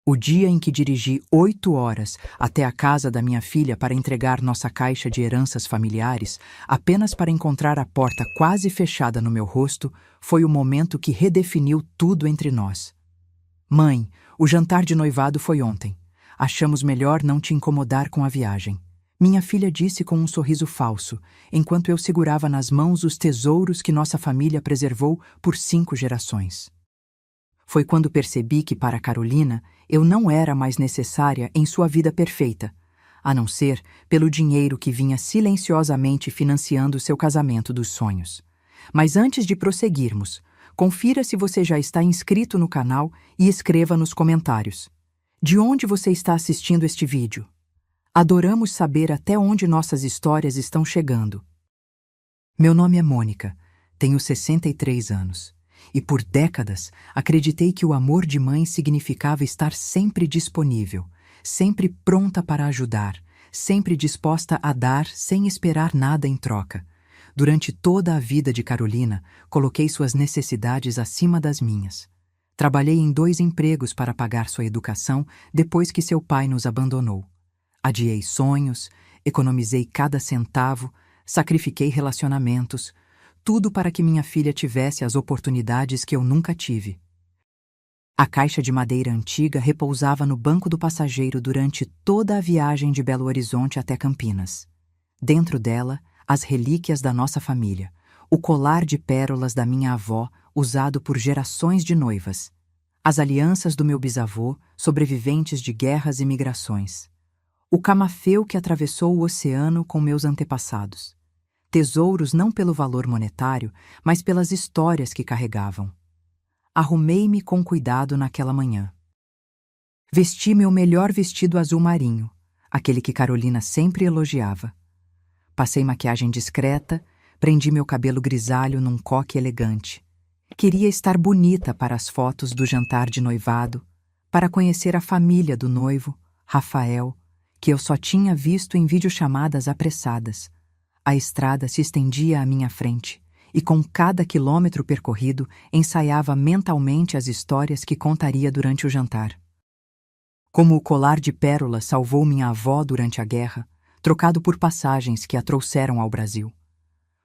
O dia em que dirigi 8 horas até a casa da minha filha para entregar nossa caixa de heranças familiares, apenas para encontrar a porta quase fechada no meu rosto, foi o momento que redefiniu tudo entre nós. Mãe, o jantar de noivado foi ontem. Achamos melhor não te incomodar com a viagem. Minha filha disse com um sorriso falso, enquanto eu segurava nas mãos os tesouros que nossa família preservou por 5 gerações. Foi quando percebi que, para Carolina, eu não era mais necessária em sua vida perfeita, a não ser pelo dinheiro que vinha silenciosamente financiando seu casamento dos sonhos. Mas antes de prosseguirmos, confira se você já está inscrito no canal e escreva nos comentários. De onde você está assistindo este vídeo? Adoramos saber até onde nossas histórias estão chegando. Meu nome é Mônica, tenho 63 anos. E por décadas acreditei que o amor de mãe significava estar sempre disponível, sempre pronta para ajudar, sempre disposta a dar sem esperar nada em troca. Durante toda a vida de Carolina, coloquei suas necessidades acima das minhas. Trabalhei em 2 empregos para pagar sua educação depois que seu pai nos abandonou. Adiei sonhos, economizei cada centavo, sacrifiquei relacionamentos, tudo para que minha filha tivesse as oportunidades que eu nunca tive. A caixa de madeira antiga repousava no banco do passageiro durante toda a viagem de Belo Horizonte até Campinas. Dentro dela, as relíquias da nossa família, o colar de pérolas da minha avó, usado por gerações de noivas, as alianças do meu bisavô, sobreviventes de guerras e migrações, o camafeu que atravessou o oceano com meus antepassados. Tesouros não pelo valor monetário, mas pelas histórias que carregavam. Arrumei-me com cuidado naquela manhã. Vesti meu melhor vestido azul marinho, aquele que Carolina sempre elogiava. Passei maquiagem discreta, prendi meu cabelo grisalho num coque elegante. Queria estar bonita para as fotos do jantar de noivado, para conhecer a família do noivo, Rafael, que eu só tinha visto em videochamadas apressadas. A estrada se estendia à minha frente, e com cada quilômetro percorrido, ensaiava mentalmente as histórias que contaria durante o jantar. Como o colar de pérolas salvou minha avó durante a guerra, trocado por passagens que a trouxeram ao Brasil.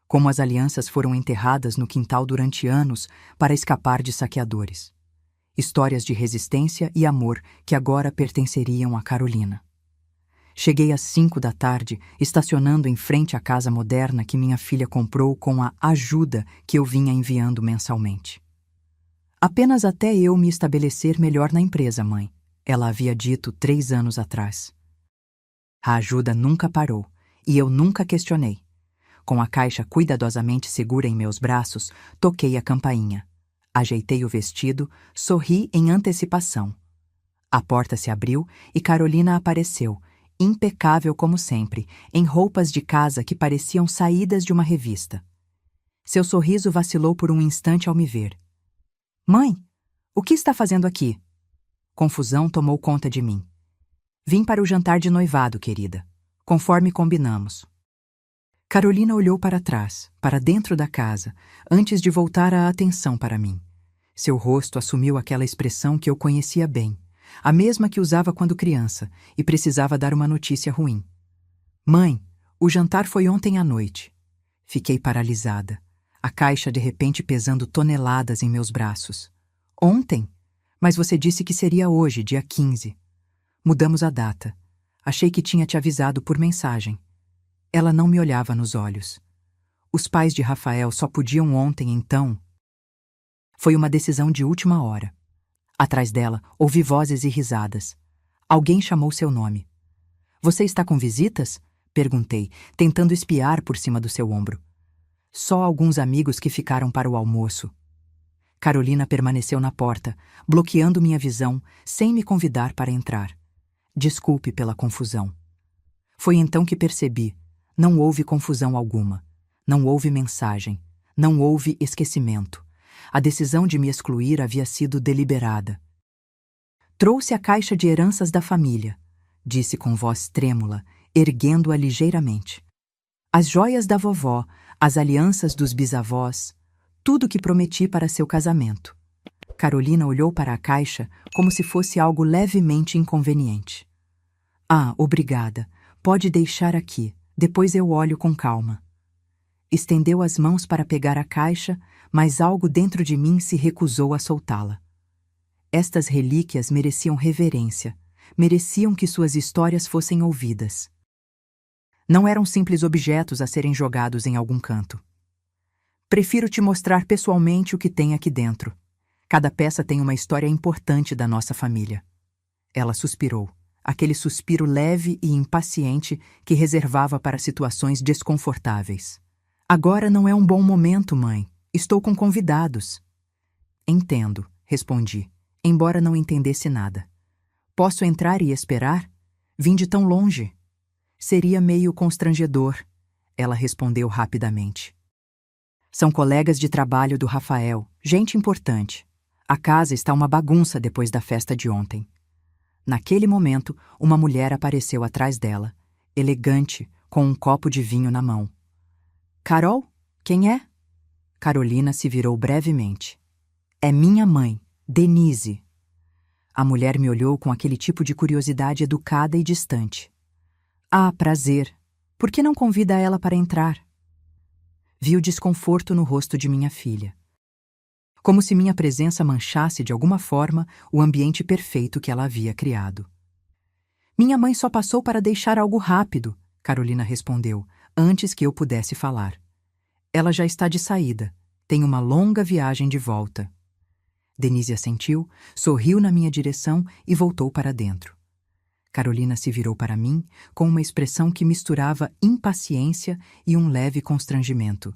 Como as alianças foram enterradas no quintal durante anos para escapar de saqueadores. Histórias de resistência e amor que agora pertenceriam a Carolina. Cheguei às 5 da tarde, estacionando em frente à casa moderna que minha filha comprou com a ajuda que eu vinha enviando mensalmente. Apenas até eu me estabelecer melhor na empresa, mãe, ela havia dito 3 anos atrás. A ajuda nunca parou, e eu nunca questionei. Com a caixa cuidadosamente segura em meus braços, toquei a campainha. Ajeitei o vestido, sorri em antecipação. A porta se abriu e Carolina apareceu, impecável como sempre, em roupas de casa que pareciam saídas de uma revista. Seu sorriso vacilou por um instante ao me ver. Mãe, o que está fazendo aqui? Confusão tomou conta de mim. Vim para o jantar de noivado, querida, conforme combinamos. Carolina olhou para trás, para dentro da casa, antes de voltar a atenção para mim. Seu rosto assumiu aquela expressão que eu conhecia bem, a mesma que usava quando criança, e precisava dar uma notícia ruim. Mãe, o jantar foi ontem à noite. Fiquei paralisada, a caixa de repente pesando toneladas em meus braços. Ontem? Mas você disse que seria hoje, dia 15. Mudamos a data. Achei que tinha te avisado por mensagem. Ela não me olhava nos olhos. Os pais de Rafael só podiam ontem, então. Foi uma decisão de última hora. Atrás dela, ouvi vozes e risadas. Alguém chamou seu nome. Você está com visitas? Perguntei, tentando espiar por cima do seu ombro. Só alguns amigos que ficaram para o almoço. Carolina permaneceu na porta, bloqueando minha visão, sem me convidar para entrar. Desculpe pela confusão. Foi então que percebi. Não houve confusão alguma. Não houve mensagem. Não houve esquecimento. A decisão de me excluir havia sido deliberada. Trouxe a caixa de heranças da família, disse com voz trêmula, erguendo-a ligeiramente. As joias da vovó, as alianças dos bisavós, tudo que prometi para seu casamento. Carolina olhou para a caixa como se fosse algo levemente inconveniente. Ah, obrigada. Pode deixar aqui. Depois eu olho com calma. Estendeu as mãos para pegar a caixa, mas algo dentro de mim se recusou a soltá-la. Estas relíquias mereciam reverência, mereciam que suas histórias fossem ouvidas. Não eram simples objetos a serem jogados em algum canto. Prefiro te mostrar pessoalmente o que tem aqui dentro. Cada peça tem uma história importante da nossa família. Ela suspirou, aquele suspiro leve e impaciente que reservava para situações desconfortáveis. Agora não é um bom momento, mãe. Estou com convidados. Entendo, respondi, embora não entendesse nada. Posso entrar e esperar? Vim de tão longe. Seria meio constrangedor, ela respondeu rapidamente. São colegas de trabalho do Rafael, gente importante. A casa está uma bagunça depois da festa de ontem. Naquele momento, uma mulher apareceu atrás dela, elegante, com um copo de vinho na mão. Carol? Quem é? Carolina se virou brevemente. É minha mãe, Denise. A mulher me olhou com aquele tipo de curiosidade educada e distante. Ah, prazer. Por que não convida ela para entrar? Vi o desconforto no rosto de minha filha. Como se minha presença manchasse de alguma forma o ambiente perfeito que ela havia criado. Minha mãe só passou para deixar algo rápido, Carolina respondeu, antes que eu pudesse falar. Ela já está de saída. Tem uma longa viagem de volta. Denise assentiu, sorriu na minha direção e voltou para dentro. Carolina se virou para mim com uma expressão que misturava impaciência e um leve constrangimento.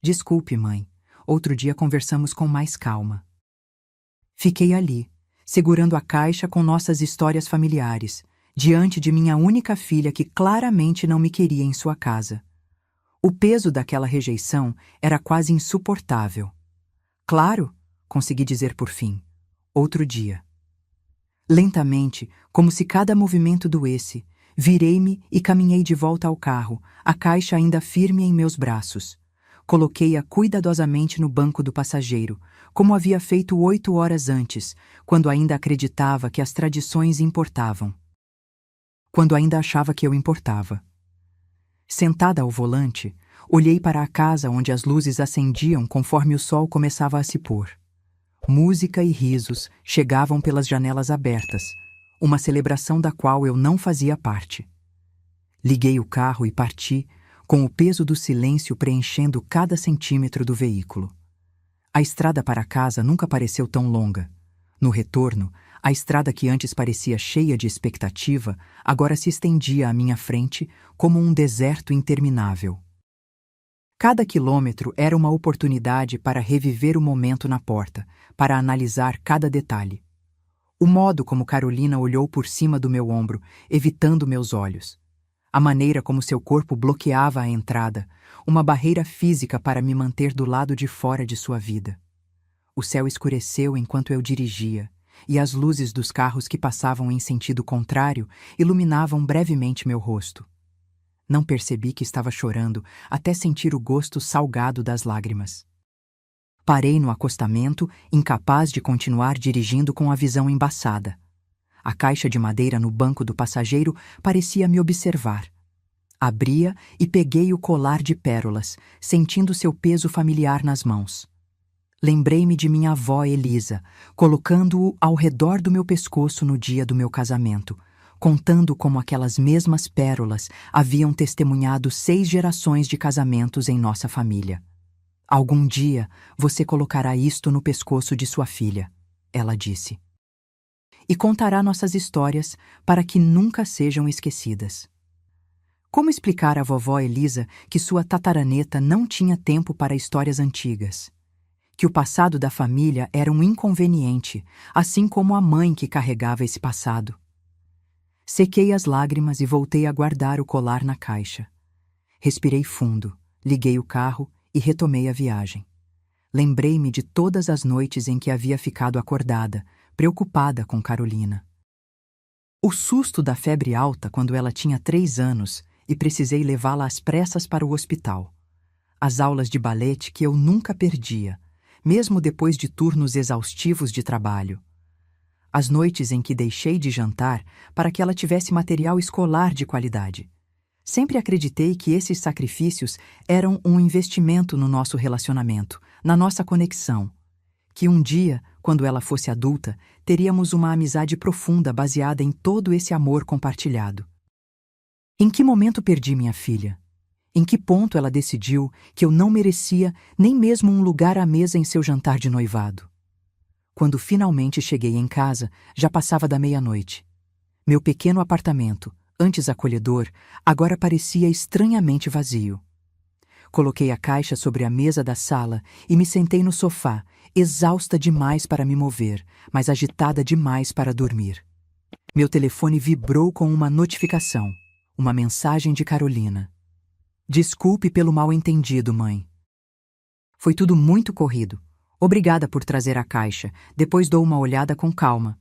Desculpe, mãe. Outro dia conversamos com mais calma. Fiquei ali, segurando a caixa com nossas histórias familiares, diante de minha única filha que claramente não me queria em sua casa. O peso daquela rejeição era quase insuportável. Claro, consegui dizer por fim. Outro dia. Lentamente, como se cada movimento doesse, virei-me e caminhei de volta ao carro, a caixa ainda firme em meus braços. Coloquei-a cuidadosamente no banco do passageiro, como havia feito 8 horas antes, quando ainda acreditava que as tradições importavam. Quando ainda achava que eu importava. Sentada ao volante, olhei para a casa onde as luzes acendiam conforme o sol começava a se pôr. Música e risos chegavam pelas janelas abertas, uma celebração da qual eu não fazia parte. Liguei o carro e parti, com o peso do silêncio preenchendo cada centímetro do veículo. A estrada para casa nunca pareceu tão longa. No retorno, a estrada que antes parecia cheia de expectativa, agora se estendia à minha frente como um deserto interminável. Cada quilômetro era uma oportunidade para reviver o momento na porta, para analisar cada detalhe. O modo como Carolina olhou por cima do meu ombro, evitando meus olhos. A maneira como seu corpo bloqueava a entrada, uma barreira física para me manter do lado de fora de sua vida. O céu escureceu enquanto eu dirigia, e as luzes dos carros que passavam em sentido contrário iluminavam brevemente meu rosto. Não percebi que estava chorando até sentir o gosto salgado das lágrimas. Parei no acostamento, incapaz de continuar dirigindo com a visão embaçada. A caixa de madeira no banco do passageiro parecia me observar. Abria e peguei o colar de pérolas, sentindo seu peso familiar nas mãos. Lembrei-me de minha avó Elisa, colocando-o ao redor do meu pescoço no dia do meu casamento, contando como aquelas mesmas pérolas haviam testemunhado 6 gerações de casamentos em nossa família. Algum dia você colocará isto no pescoço de sua filha, ela disse. E contará nossas histórias para que nunca sejam esquecidas. Como explicar à vovó Elisa que sua tataraneta não tinha tempo para histórias antigas? Que o passado da família era um inconveniente, assim como a mãe que carregava esse passado. Sequei as lágrimas e voltei a guardar o colar na caixa. Respirei fundo, liguei o carro e retomei a viagem. Lembrei-me de todas as noites em que havia ficado acordada, preocupada com Carolina. O susto da febre alta quando ela tinha 3 anos e precisei levá-la às pressas para o hospital. As aulas de balete que eu nunca perdia, mesmo depois de turnos exaustivos de trabalho. As noites em que deixei de jantar para que ela tivesse material escolar de qualidade. Sempre acreditei que esses sacrifícios eram um investimento no nosso relacionamento, na nossa conexão. Que um dia, quando ela fosse adulta, teríamos uma amizade profunda baseada em todo esse amor compartilhado. Em que momento perdi minha filha? Em que ponto ela decidiu que eu não merecia nem mesmo um lugar à mesa em seu jantar de noivado? Quando finalmente cheguei em casa, já passava da meia-noite. Meu pequeno apartamento, antes acolhedor, agora parecia estranhamente vazio. Coloquei a caixa sobre a mesa da sala e me sentei no sofá, exausta demais para me mover, mas agitada demais para dormir. Meu telefone vibrou com uma notificação, uma mensagem de Carolina. Desculpe pelo mal-entendido, mãe. Foi tudo muito corrido. Obrigada por trazer a caixa. Depois dou uma olhada com calma.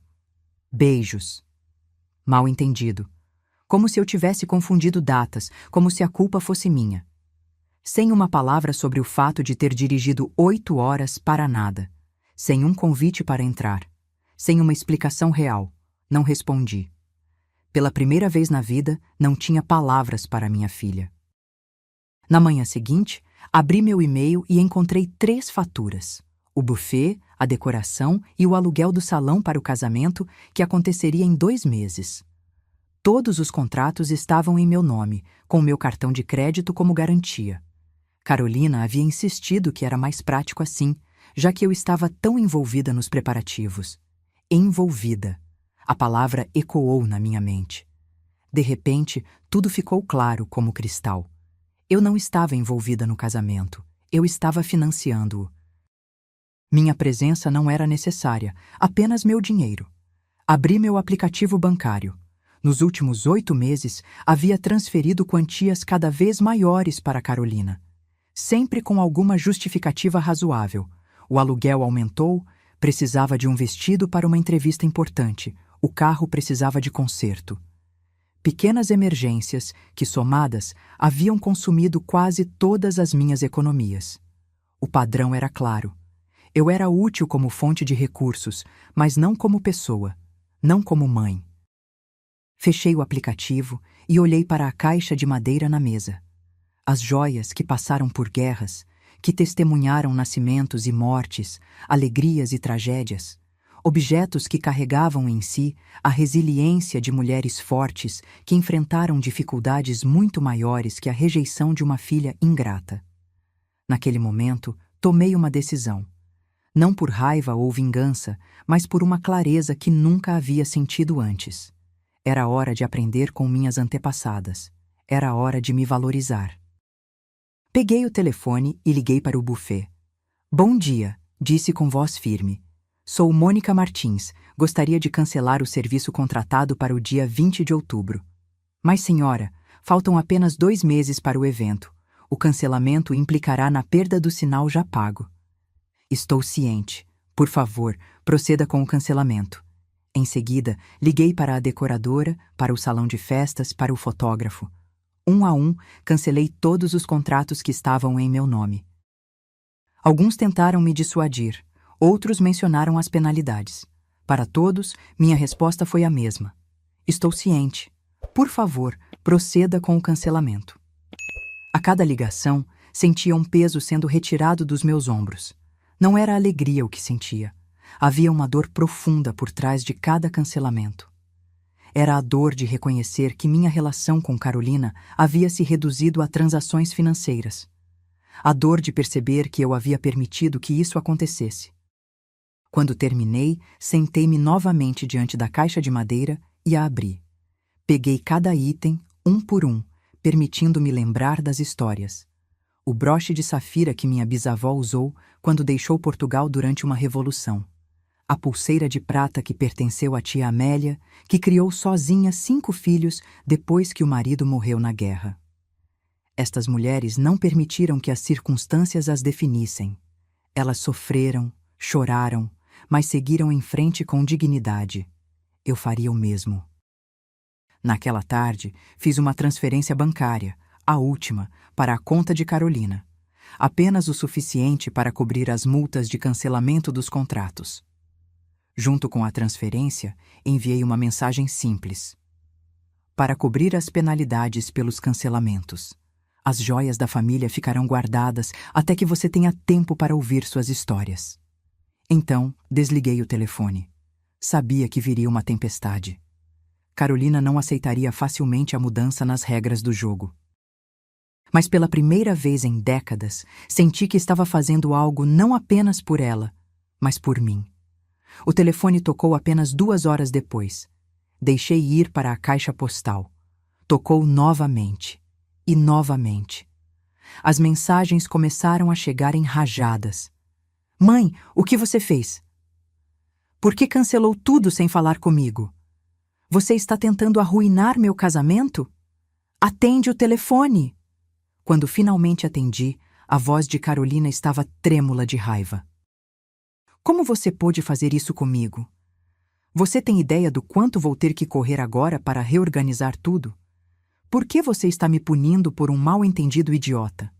Beijos. Mal-entendido. Como se eu tivesse confundido datas, como se a culpa fosse minha. Sem uma palavra sobre o fato de ter dirigido 8 horas para nada. Sem um convite para entrar. Sem uma explicação real. Não respondi. Pela primeira vez na vida, não tinha palavras para minha filha. Na manhã seguinte, abri meu e-mail e encontrei 3 faturas. O buffet, a decoração e o aluguel do salão para o casamento, que aconteceria em 2 meses. Todos os contratos estavam em meu nome, com meu cartão de crédito como garantia. Carolina havia insistido que era mais prático assim, já que eu estava tão envolvida nos preparativos. Envolvida. A palavra ecoou na minha mente. De repente, tudo ficou claro como cristal. Eu não estava envolvida no casamento. Eu estava financiando-o. Minha presença não era necessária, apenas meu dinheiro. Abri meu aplicativo bancário. Nos últimos 8 meses, havia transferido quantias cada vez maiores para Carolina. Sempre com alguma justificativa razoável. O aluguel aumentou, precisava de um vestido para uma entrevista importante, o carro precisava de conserto. Pequenas emergências que, somadas, haviam consumido quase todas as minhas economias. O padrão era claro. Eu era útil como fonte de recursos, mas não como pessoa, não como mãe. Fechei o aplicativo e olhei para a caixa de madeira na mesa. As joias que passaram por guerras, que testemunharam nascimentos e mortes, alegrias e tragédias, objetos que carregavam em si a resiliência de mulheres fortes que enfrentaram dificuldades muito maiores que a rejeição de uma filha ingrata. Naquele momento, tomei uma decisão. Não por raiva ou vingança, mas por uma clareza que nunca havia sentido antes. Era hora de aprender com minhas antepassadas. Era hora de me valorizar. Peguei o telefone e liguei para o buffet. Bom dia, disse com voz firme. Sou Mônica Martins. Gostaria de cancelar o serviço contratado para o dia 20 de outubro. Mas, senhora, faltam apenas 2 meses para o evento. O cancelamento implicará na perda do sinal já pago. Estou ciente. Por favor, proceda com o cancelamento. Em seguida, liguei para a decoradora, para o salão de festas, para o fotógrafo. Um a um, cancelei todos os contratos que estavam em meu nome. Alguns tentaram me dissuadir, outros mencionaram as penalidades. Para todos, minha resposta foi a mesma. Estou ciente. Por favor, proceda com o cancelamento. A cada ligação, sentia um peso sendo retirado dos meus ombros. Não era alegria o que sentia. Havia uma dor profunda por trás de cada cancelamento. Era a dor de reconhecer que minha relação com Carolina havia se reduzido a transações financeiras. A dor de perceber que eu havia permitido que isso acontecesse. Quando terminei, sentei-me novamente diante da caixa de madeira e a abri. Peguei cada item, um por um, permitindo-me lembrar das histórias. O broche de safira que minha bisavó usou quando deixou Portugal durante uma revolução. A pulseira de prata que pertenceu à tia Amélia, que criou sozinha 5 filhos depois que o marido morreu na guerra. Estas mulheres não permitiram que as circunstâncias as definissem. Elas sofreram, choraram, mas seguiram em frente com dignidade. Eu faria o mesmo. Naquela tarde, fiz uma transferência bancária, a última, para a conta de Carolina. apenas o suficiente para cobrir as multas de cancelamento dos contratos. Junto com a transferência, enviei uma mensagem simples: para cobrir as penalidades pelos cancelamentos. As joias da família ficarão guardadas até que você tenha tempo para ouvir suas histórias. Então, desliguei o telefone. Sabia que viria uma tempestade. Carolina não aceitaria facilmente a mudança nas regras do jogo. Mas pela primeira vez em décadas, senti que estava fazendo algo não apenas por ela, mas por mim. O telefone tocou apenas 2 horas depois. Deixei ir para a caixa postal. Tocou novamente. E novamente. As mensagens começaram a chegar em rajadas. Mãe, o que você fez? Por que cancelou tudo sem falar comigo? Você está tentando arruinar meu casamento? Atende o telefone! Quando finalmente atendi, a voz de Carolina estava trêmula de raiva. Como você pôde fazer isso comigo? Você tem ideia do quanto vou ter que correr agora para reorganizar tudo? Por que você está me punindo por um mal-entendido idiota?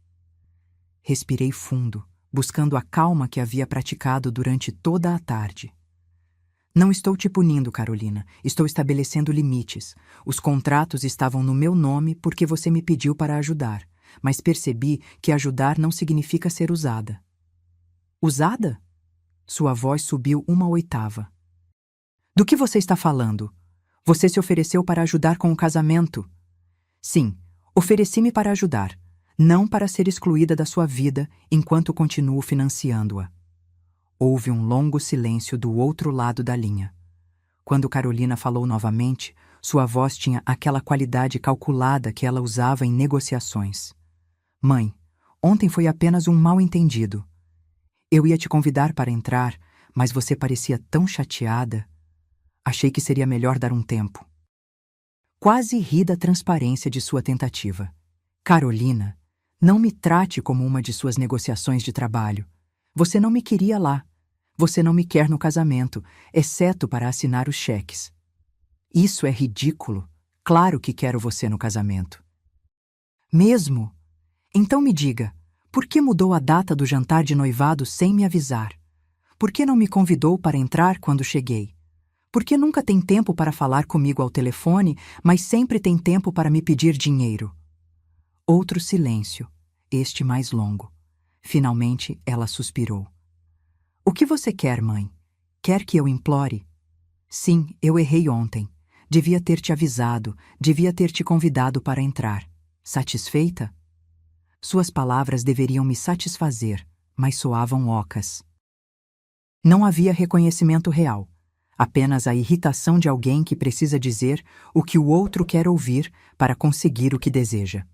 Respirei fundo, buscando a calma que havia praticado durante toda a tarde. Não estou te punindo, Carolina. Estou estabelecendo limites. Os contratos estavam no meu nome porque você me pediu para ajudar, mas percebi que ajudar não significa ser usada. Usada? Sua voz subiu 1/8. Do que você está falando? Você se ofereceu para ajudar com o casamento. Sim, ofereci-me para ajudar, não para ser excluída da sua vida enquanto continuo financiando-a. Houve um longo silêncio do outro lado da linha. Quando Carolina falou novamente, sua voz tinha aquela qualidade calculada que ela usava em negociações. Mãe, ontem foi apenas um mal-entendido. Eu ia te convidar para entrar, mas você parecia tão chateada. Achei que seria melhor dar um tempo. Quase ri da transparência de sua tentativa. Carolina, não me trate como uma de suas negociações de trabalho. Você não me queria lá. Você não me quer no casamento, exceto para assinar os cheques. Isso é ridículo. Claro que quero você no casamento. Mesmo? Então me diga, por que mudou a data do jantar de noivado sem me avisar? Por que não me convidou para entrar quando cheguei? Por que nunca tem tempo para falar comigo ao telefone, mas sempre tem tempo para me pedir dinheiro? Outro silêncio, este mais longo. Finalmente ela suspirou. O que você quer, mãe? Quer que eu implore? Sim, eu errei ontem. Devia ter te avisado, devia ter te convidado para entrar. Satisfeita? Suas palavras deveriam me satisfazer, mas soavam ocas. Não havia reconhecimento real. Apenas a irritação de alguém que precisa dizer o que o outro quer ouvir para conseguir o que deseja.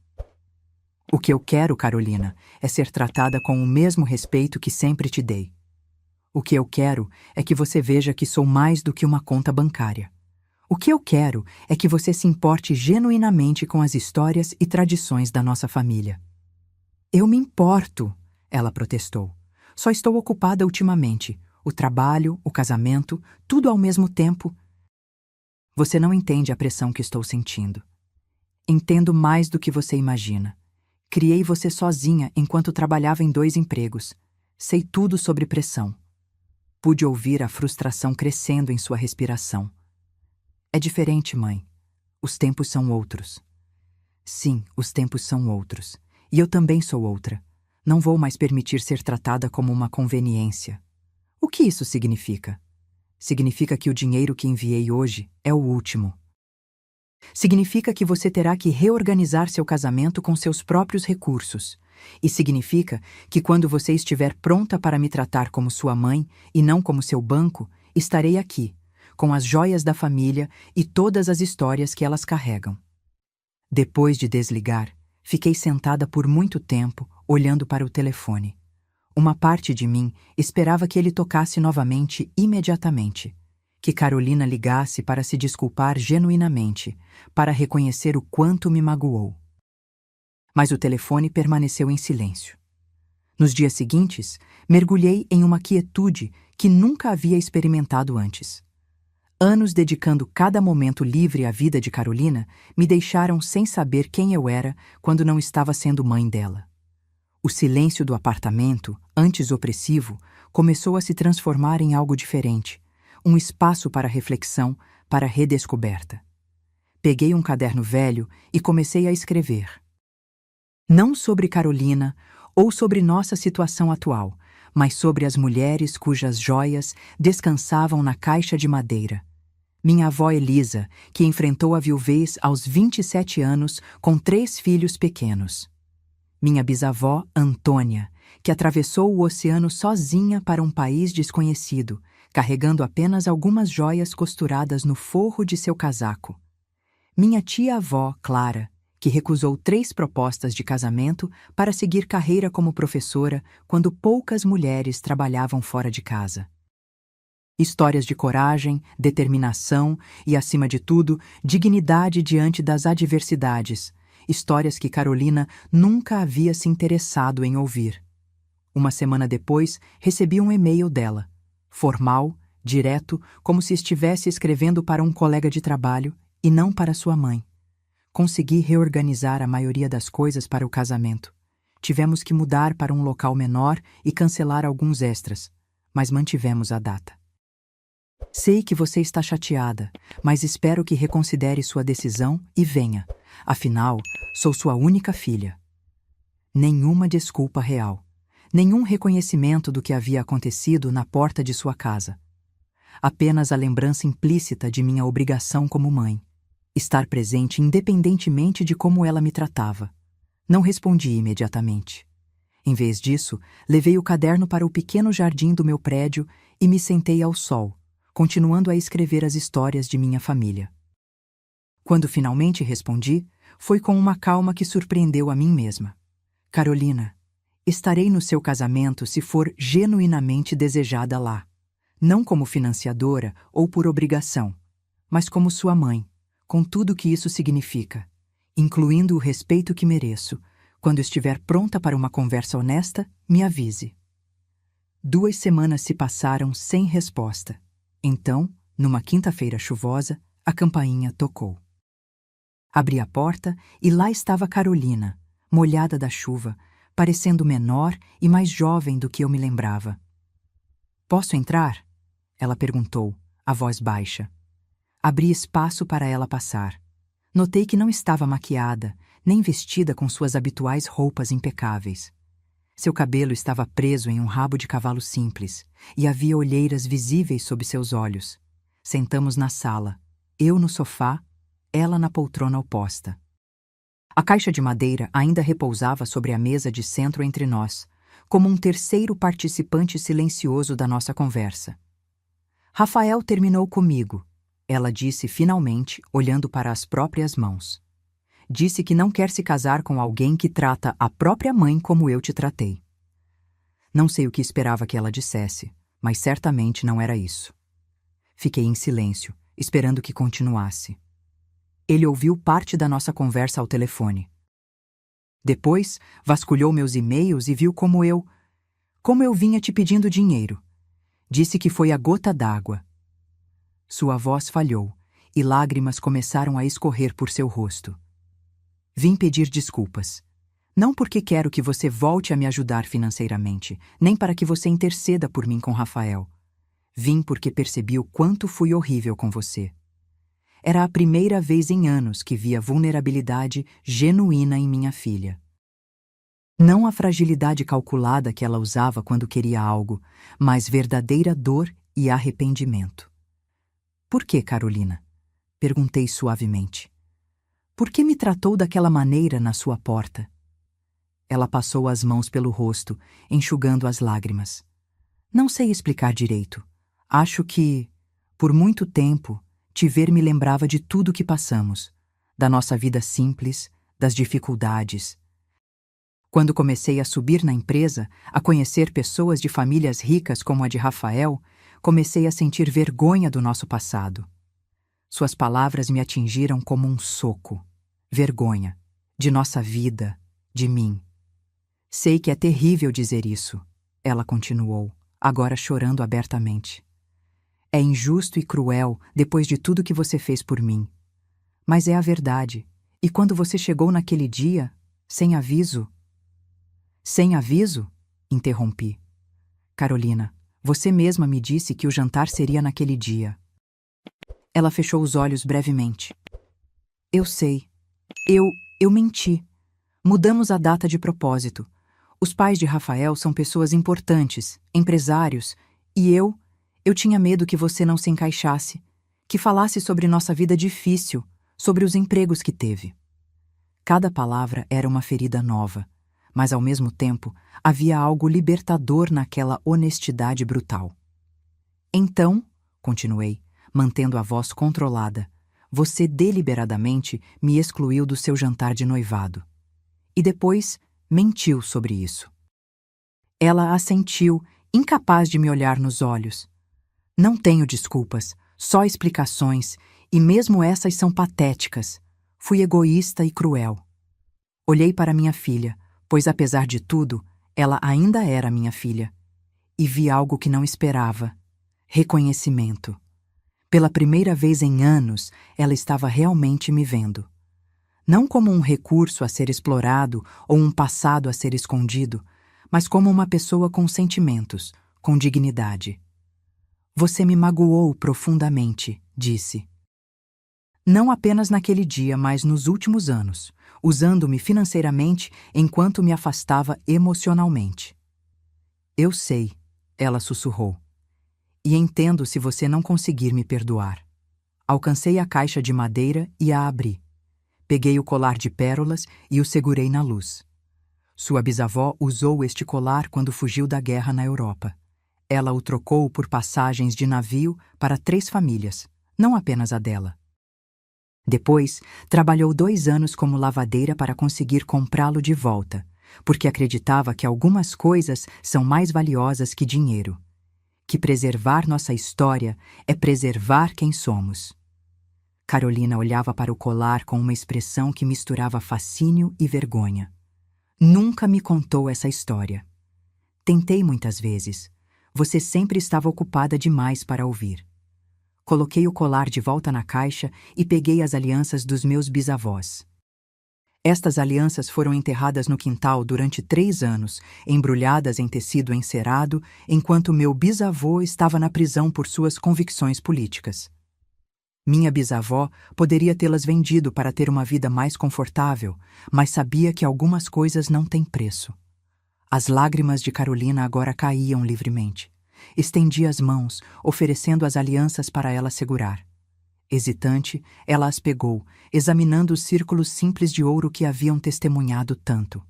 O que eu quero, Carolina, é ser tratada com o mesmo respeito que sempre te dei. O que eu quero é que você veja que sou mais do que uma conta bancária. O que eu quero é que você se importe genuinamente com as histórias e tradições da nossa família. Eu me importo, ela protestou. Só estou ocupada ultimamente. O trabalho, o casamento, tudo ao mesmo tempo. Você não entende a pressão que estou sentindo. Entendo mais do que você imagina. Criei você sozinha enquanto trabalhava em 2 empregos. Sei tudo sobre pressão. Pude ouvir a frustração crescendo em sua respiração. É diferente, mãe. Os tempos são outros. Sim, os tempos são outros. E eu também sou outra. Não vou mais permitir ser tratada como uma conveniência. O que isso significa? Significa que o dinheiro que enviei hoje é o último. Significa que você terá que reorganizar seu casamento com seus próprios recursos. E significa que quando você estiver pronta para me tratar como sua mãe e não como seu banco, estarei aqui, com as joias da família e todas as histórias que elas carregam. Depois de desligar, fiquei sentada por muito tempo, olhando para o telefone. Uma parte de mim esperava que ele tocasse novamente imediatamente, que Carolina ligasse para se desculpar genuinamente, para reconhecer o quanto me magoou. Mas o telefone permaneceu em silêncio. Nos dias seguintes, mergulhei em uma quietude que nunca havia experimentado antes. Anos dedicando cada momento livre à vida de Carolina me deixaram sem saber quem eu era quando não estava sendo mãe dela. O silêncio do apartamento, antes opressivo, começou a se transformar em algo diferente, um espaço para reflexão, para redescoberta. Peguei um caderno velho e comecei a escrever. Não sobre Carolina ou sobre nossa situação atual, mas sobre as mulheres cujas joias descansavam na caixa de madeira. Minha avó Elisa, que enfrentou a viuvez aos 27 anos com 3 filhos pequenos. Minha bisavó Antônia, que atravessou o oceano sozinha para um país desconhecido, carregando apenas algumas joias costuradas no forro de seu casaco. Minha tia-avó Clara, que recusou 3 propostas de casamento para seguir carreira como professora quando poucas mulheres trabalhavam fora de casa. Histórias de coragem, determinação e, acima de tudo, dignidade diante das adversidades. Histórias que Carolina nunca havia se interessado em ouvir. Uma semana depois, recebi um e-mail dela. Formal, direto, como se estivesse escrevendo para um colega de trabalho e não para sua mãe. Consegui reorganizar a maioria das coisas para o casamento. Tivemos que mudar para um local menor e cancelar alguns extras, mas mantivemos a data. Sei que você está chateada, mas espero que reconsidere sua decisão e venha. Afinal, sou sua única filha. Nenhuma desculpa real. Nenhum reconhecimento do que havia acontecido na porta de sua casa. Apenas a lembrança implícita de minha obrigação como mãe. Estar presente independentemente de como ela me tratava. Não respondi imediatamente. Em vez disso, levei o caderno para o pequeno jardim do meu prédio e me sentei ao sol, continuando a escrever as histórias de minha família. Quando finalmente respondi, foi com uma calma que surpreendeu a mim mesma. Carolina, estarei no seu casamento se for genuinamente desejada lá. Não como financiadora ou por obrigação, mas como sua mãe, com tudo o que isso significa, incluindo o respeito que mereço. Quando estiver pronta para uma conversa honesta, me avise. 2 semanas se passaram sem resposta. Então, numa quinta-feira chuvosa, a campainha tocou. Abri a porta e lá estava Carolina, molhada da chuva, parecendo menor e mais jovem do que eu me lembrava. Posso entrar? Ela perguntou, a voz baixa. Abri espaço para ela passar. Notei que não estava maquiada, nem vestida com suas habituais roupas impecáveis. Seu cabelo estava preso em um rabo de cavalo simples, e havia olheiras visíveis sob seus olhos. Sentamos na sala, eu no sofá, ela na poltrona oposta. A caixa de madeira ainda repousava sobre a mesa de centro entre nós, como um terceiro participante silencioso da nossa conversa. Rafael terminou comigo, ela disse finalmente, olhando para as próprias mãos. Disse que não quer se casar com alguém que trata a própria mãe como eu te tratei. Não sei o que esperava que ela dissesse, mas certamente não era isso. Fiquei em silêncio, esperando que continuasse. Ele ouviu parte da nossa conversa ao telefone. Depois, vasculhou meus e-mails e viu como eu vinha te pedindo dinheiro. Disse que foi a gota d'água. Sua voz falhou, e lágrimas começaram a escorrer por seu rosto. Vim pedir desculpas. Não porque quero que você volte a me ajudar financeiramente, nem para que você interceda por mim com Rafael. Vim porque percebi o quanto fui horrível com você. Era a primeira vez em anos que via vulnerabilidade genuína em minha filha. Não a fragilidade calculada que ela usava quando queria algo, mas verdadeira dor e arrependimento. Por que, Carolina? Perguntei suavemente. Por que me tratou daquela maneira na sua porta? Ela passou as mãos pelo rosto, enxugando as lágrimas. Não sei explicar direito. Acho que, por muito tempo, te ver me lembrava de tudo o que passamos, da nossa vida simples, das dificuldades. Quando comecei a subir na empresa, a conhecer pessoas de famílias ricas como a de Rafael, comecei a sentir vergonha do nosso passado. Suas palavras me atingiram como um soco. Vergonha. De nossa vida. De mim. Sei que é terrível dizer isso, ela continuou, agora chorando abertamente. É injusto e cruel depois de tudo que você fez por mim. Mas é a verdade. E quando você chegou naquele dia, sem aviso... Sem aviso? Interrompi. Carolina, você mesma me disse que o jantar seria naquele dia. Ela fechou os olhos brevemente. Eu sei. Eu menti. Mudamos a data de propósito. Os pais de Rafael são pessoas importantes, empresários, e eu tinha medo que você não se encaixasse, que falasse sobre nossa vida difícil, sobre os empregos que teve. Cada palavra era uma ferida nova, mas ao mesmo tempo havia algo libertador naquela honestidade brutal. Então, continuei, mantendo a voz controlada, você deliberadamente me excluiu do seu jantar de noivado. E depois mentiu sobre isso. Ela assentiu, incapaz de me olhar nos olhos. Não tenho desculpas, só explicações, e mesmo essas são patéticas. Fui egoísta e cruel. Olhei para minha filha, pois apesar de tudo, ela ainda era minha filha. E vi algo que não esperava: reconhecimento. Pela primeira vez em anos, ela estava realmente me vendo. Não como um recurso a ser explorado ou um passado a ser escondido, mas como uma pessoa com sentimentos, com dignidade. Você me magoou profundamente, disse. Não apenas naquele dia, mas nos últimos anos, usando-me financeiramente enquanto me afastava emocionalmente. Eu sei, ela sussurrou. E entendo se você não conseguir me perdoar. Alcancei a caixa de madeira e a abri. Peguei o colar de pérolas e o segurei na luz. Sua bisavó usou este colar quando fugiu da guerra na Europa. Ela o trocou por passagens de navio para 3 famílias, não apenas a dela. Depois, trabalhou 2 anos como lavadeira para conseguir comprá-lo de volta, porque acreditava que algumas coisas são mais valiosas que dinheiro. Que preservar nossa história é preservar quem somos. Carolina olhava para o colar com uma expressão que misturava fascínio e vergonha. Nunca me contou essa história. Tentei muitas vezes. Você sempre estava ocupada demais para ouvir. Coloquei o colar de volta na caixa e peguei as alianças dos meus bisavós. Estas alianças foram enterradas no quintal durante 3 anos, embrulhadas em tecido encerado, enquanto meu bisavô estava na prisão por suas convicções políticas. Minha bisavó poderia tê-las vendido para ter uma vida mais confortável, mas sabia que algumas coisas não têm preço. As lágrimas de Carolina agora caíam livremente. Estendi as mãos, oferecendo as alianças para ela segurar. Hesitante, ela as pegou, examinando os círculos simples de ouro que haviam testemunhado tanto.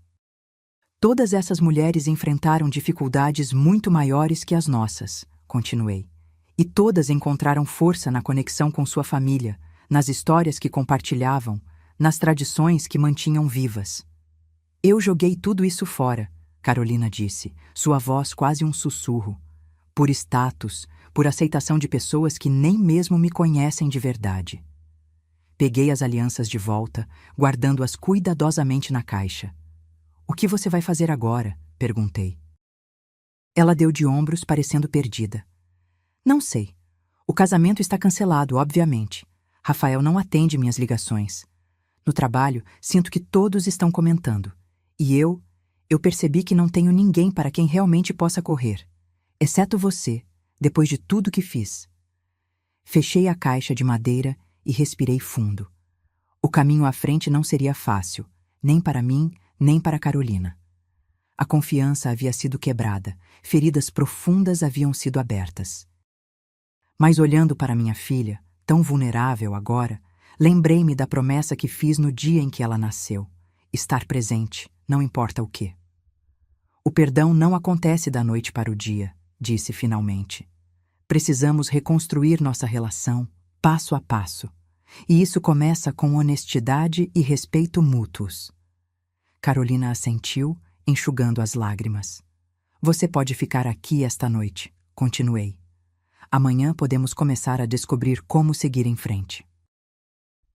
Todas essas mulheres enfrentaram dificuldades muito maiores que as nossas, continuei. E todas encontraram força na conexão com sua família, nas histórias que compartilhavam, nas tradições que mantinham vivas. Eu joguei tudo isso fora, Carolina disse, sua voz quase um sussurro. Por status, por aceitação de pessoas que nem mesmo me conhecem de verdade. Peguei as alianças de volta, guardando-as cuidadosamente na caixa. O que você vai fazer agora? Perguntei. Ela deu de ombros, parecendo perdida. Não sei. O casamento está cancelado, obviamente. Rafael não atende minhas ligações. No trabalho, sinto que todos estão comentando. E eu percebi que não tenho ninguém para quem realmente possa correr. Exceto você, depois de tudo que fiz. Fechei a caixa de madeira e respirei fundo. O caminho à frente não seria fácil, nem para mim, nem para Carolina. A confiança havia sido quebrada, feridas profundas haviam sido abertas. Mas olhando para minha filha, tão vulnerável agora, lembrei-me da promessa que fiz no dia em que ela nasceu: estar presente, não importa o quê. O perdão não acontece da noite para o dia, disse finalmente. Precisamos reconstruir nossa relação, passo a passo. E isso começa com honestidade e respeito mútuos. Carolina assentiu, enxugando as lágrimas. Você pode ficar aqui esta noite, continuei. Amanhã podemos começar a descobrir como seguir em frente.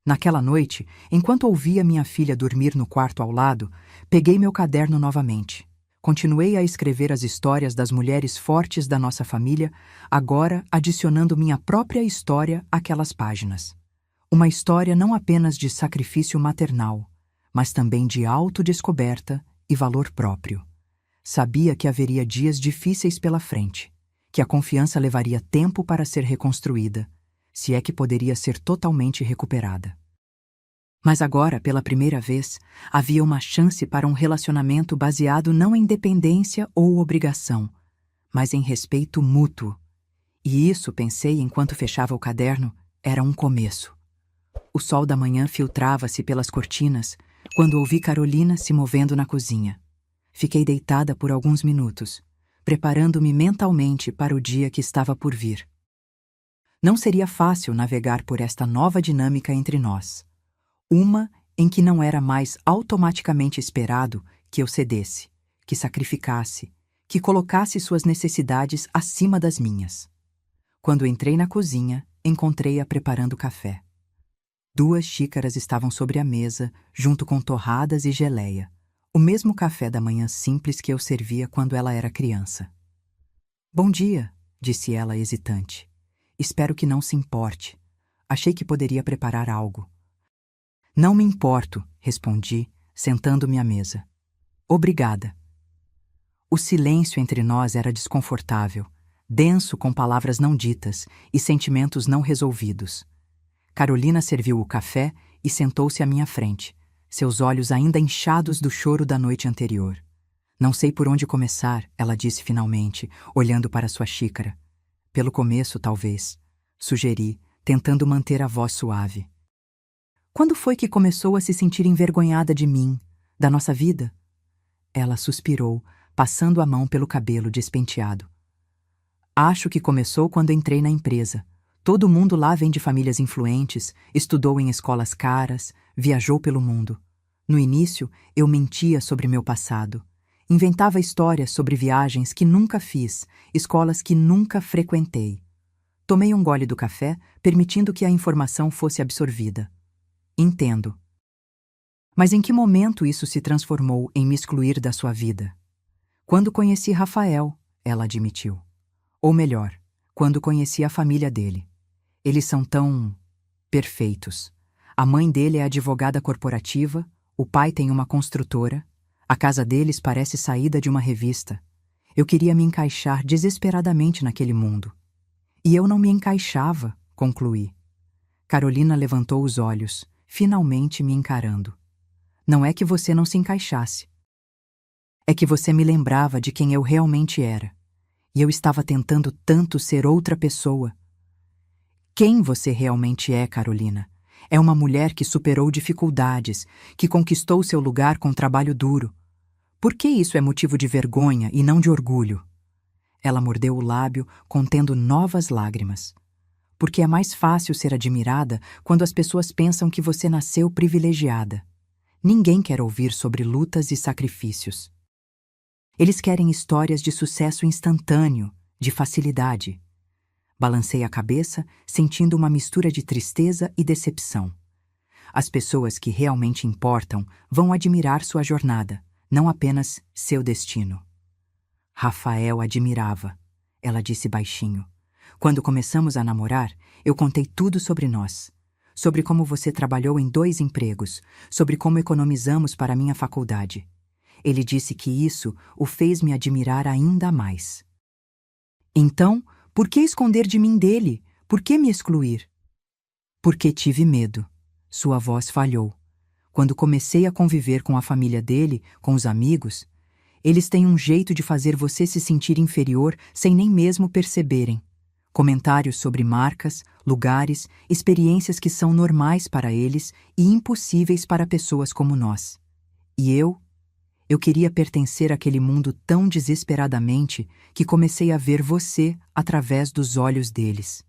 Naquela noite, enquanto ouvia minha filha dormir no quarto ao lado, peguei meu caderno novamente. Continuei a escrever as histórias das mulheres fortes da nossa família, agora adicionando minha própria história àquelas páginas. Uma história não apenas de sacrifício maternal, mas também de autodescoberta e valor próprio. Sabia que haveria dias difíceis pela frente, que a confiança levaria tempo para ser reconstruída, se é que poderia ser totalmente recuperada. Mas agora, pela primeira vez, havia uma chance para um relacionamento baseado não em dependência ou obrigação, mas em respeito mútuo. E isso, pensei enquanto fechava o caderno, era um começo. O sol da manhã filtrava-se pelas cortinas quando ouvi Carolina se movendo na cozinha. Fiquei deitada por alguns minutos, preparando-me mentalmente para o dia que estava por vir. Não seria fácil navegar por esta nova dinâmica entre nós. Uma em que não era mais automaticamente esperado que eu cedesse, que sacrificasse, que colocasse suas necessidades acima das minhas. Quando entrei na cozinha, encontrei-a preparando café. 2 xícaras estavam sobre a mesa, junto com torradas e geleia. O mesmo café da manhã simples que eu servia quando ela era criança. "Bom dia", disse ela hesitante. "Espero que não se importe. Achei que poderia preparar algo." "Não me importo", respondi, sentando-me à mesa. "Obrigada." O silêncio entre nós era desconfortável, denso com palavras não ditas e sentimentos não resolvidos. Carolina serviu o café e sentou-se à minha frente, seus olhos ainda inchados do choro da noite anterior. "Não sei por onde começar", ela disse finalmente, olhando para sua xícara. "Pelo começo, talvez", sugeri, tentando manter a voz suave. "Quando foi que começou a se sentir envergonhada de mim, da nossa vida?" Ela suspirou, passando a mão pelo cabelo despenteado. "Acho que começou quando entrei na empresa. Todo mundo lá vem de famílias influentes, estudou em escolas caras, viajou pelo mundo. No início, eu mentia sobre meu passado. Inventava histórias sobre viagens que nunca fiz, escolas que nunca frequentei. Tomei um gole do café, permitindo que a informação fosse absorvida. Entendo. Mas em que momento isso se transformou em me excluir da sua vida? Quando conheci Rafael, ela admitiu. Ou melhor, quando conheci a família dele. Eles são tão perfeitos. A mãe dele é advogada corporativa, o pai tem uma construtora, a casa deles parece saída de uma revista. Eu queria me encaixar desesperadamente naquele mundo. E eu não me encaixava, concluí. Carolina levantou os olhos, finalmente me encarando. "Não é que você não se encaixasse. É que você me lembrava de quem eu realmente era. E eu estava tentando tanto ser outra pessoa." "Quem você realmente é, Carolina? É uma mulher que superou dificuldades, que conquistou seu lugar com trabalho duro. Por que isso é motivo de vergonha e não de orgulho?" Ela mordeu o lábio, contendo novas lágrimas. "Porque é mais fácil ser admirada quando as pessoas pensam que você nasceu privilegiada. Ninguém quer ouvir sobre lutas e sacrifícios. Eles querem histórias de sucesso instantâneo, de facilidade." Balancei a cabeça, sentindo uma mistura de tristeza e decepção. As pessoas que realmente importam vão admirar sua jornada, não apenas seu destino. "Rafael admirava", ela disse baixinho. "Quando começamos a namorar, eu contei tudo sobre nós. Sobre como você trabalhou em 2 empregos, sobre como economizamos para minha faculdade. Ele disse que isso o fez me admirar ainda mais." "Então, por que esconder de mim dele? Por que me excluir?" "Porque tive medo." Sua voz falhou. "Quando comecei a conviver com a família dele, com os amigos, eles têm um jeito de fazer você se sentir inferior sem nem mesmo perceberem. Comentários sobre marcas, lugares, experiências que são normais para eles e impossíveis para pessoas como nós. E eu queria pertencer àquele mundo tão desesperadamente que comecei a ver você através dos olhos deles."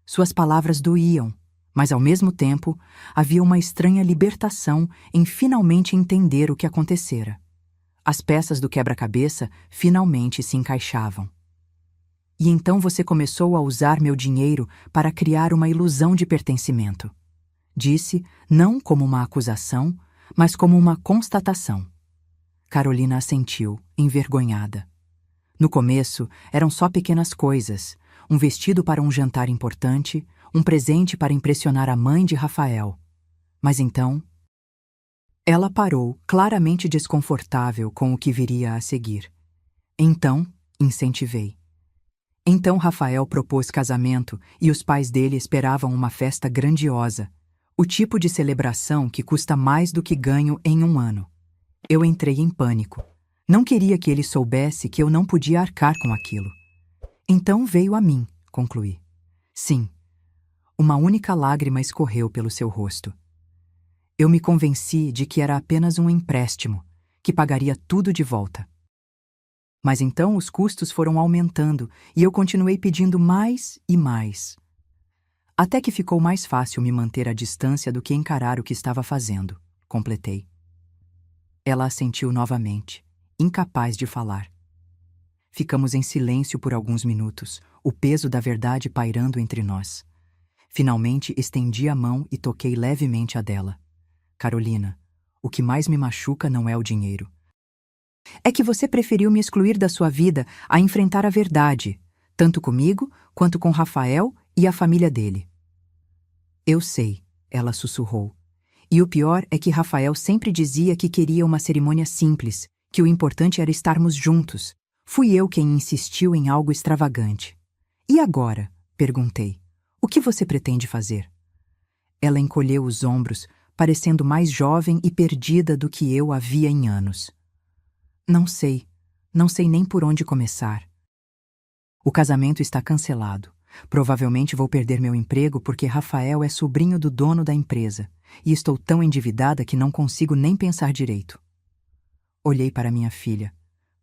Suas palavras doíam, mas ao mesmo tempo havia uma estranha libertação em finalmente entender o que acontecera. As peças do quebra-cabeça finalmente se encaixavam. "E então você começou a usar meu dinheiro para criar uma ilusão de pertencimento." Disse, não como uma acusação, mas como uma constatação. Carolina assentiu, envergonhada. No começo, eram só pequenas coisas, um vestido para um jantar importante, um presente para impressionar a mãe de Rafael. Mas então... Ela parou, claramente desconfortável com o que viria a seguir. Então, incentivei. Então Rafael propôs casamento e os pais dele esperavam uma festa grandiosa, o tipo de celebração que custa mais do que ganho em um ano. Eu entrei em pânico. Não queria que ele soubesse que eu não podia arcar com aquilo. Então veio a mim, concluí. Sim. Uma única lágrima escorreu pelo seu rosto. Eu me convenci de que era apenas um empréstimo, que pagaria tudo de volta. Mas então os custos foram aumentando e eu continuei pedindo mais e mais. Até que ficou mais fácil me manter à distância do que encarar o que estava fazendo, completei. Ela assentiu novamente, incapaz de falar. Ficamos em silêncio por alguns minutos, o peso da verdade pairando entre nós. Finalmente estendi a mão e toquei levemente a dela. Carolina, o que mais me machuca não é o dinheiro. É que você preferiu me excluir da sua vida a enfrentar a verdade, tanto comigo quanto com Rafael e a família dele. Eu sei, ela sussurrou. E o pior é que Rafael sempre dizia que queria uma cerimônia simples, que o importante era estarmos juntos. Fui eu quem insistiu em algo extravagante. E agora? Perguntei. O que você pretende fazer? Ela encolheu os ombros, parecendo mais jovem e perdida do que eu havia em anos. Não sei nem por onde começar. O casamento está cancelado. Provavelmente vou perder meu emprego porque Rafael é sobrinho do dono da empresa e estou tão endividada que não consigo nem pensar direito. Olhei para minha filha,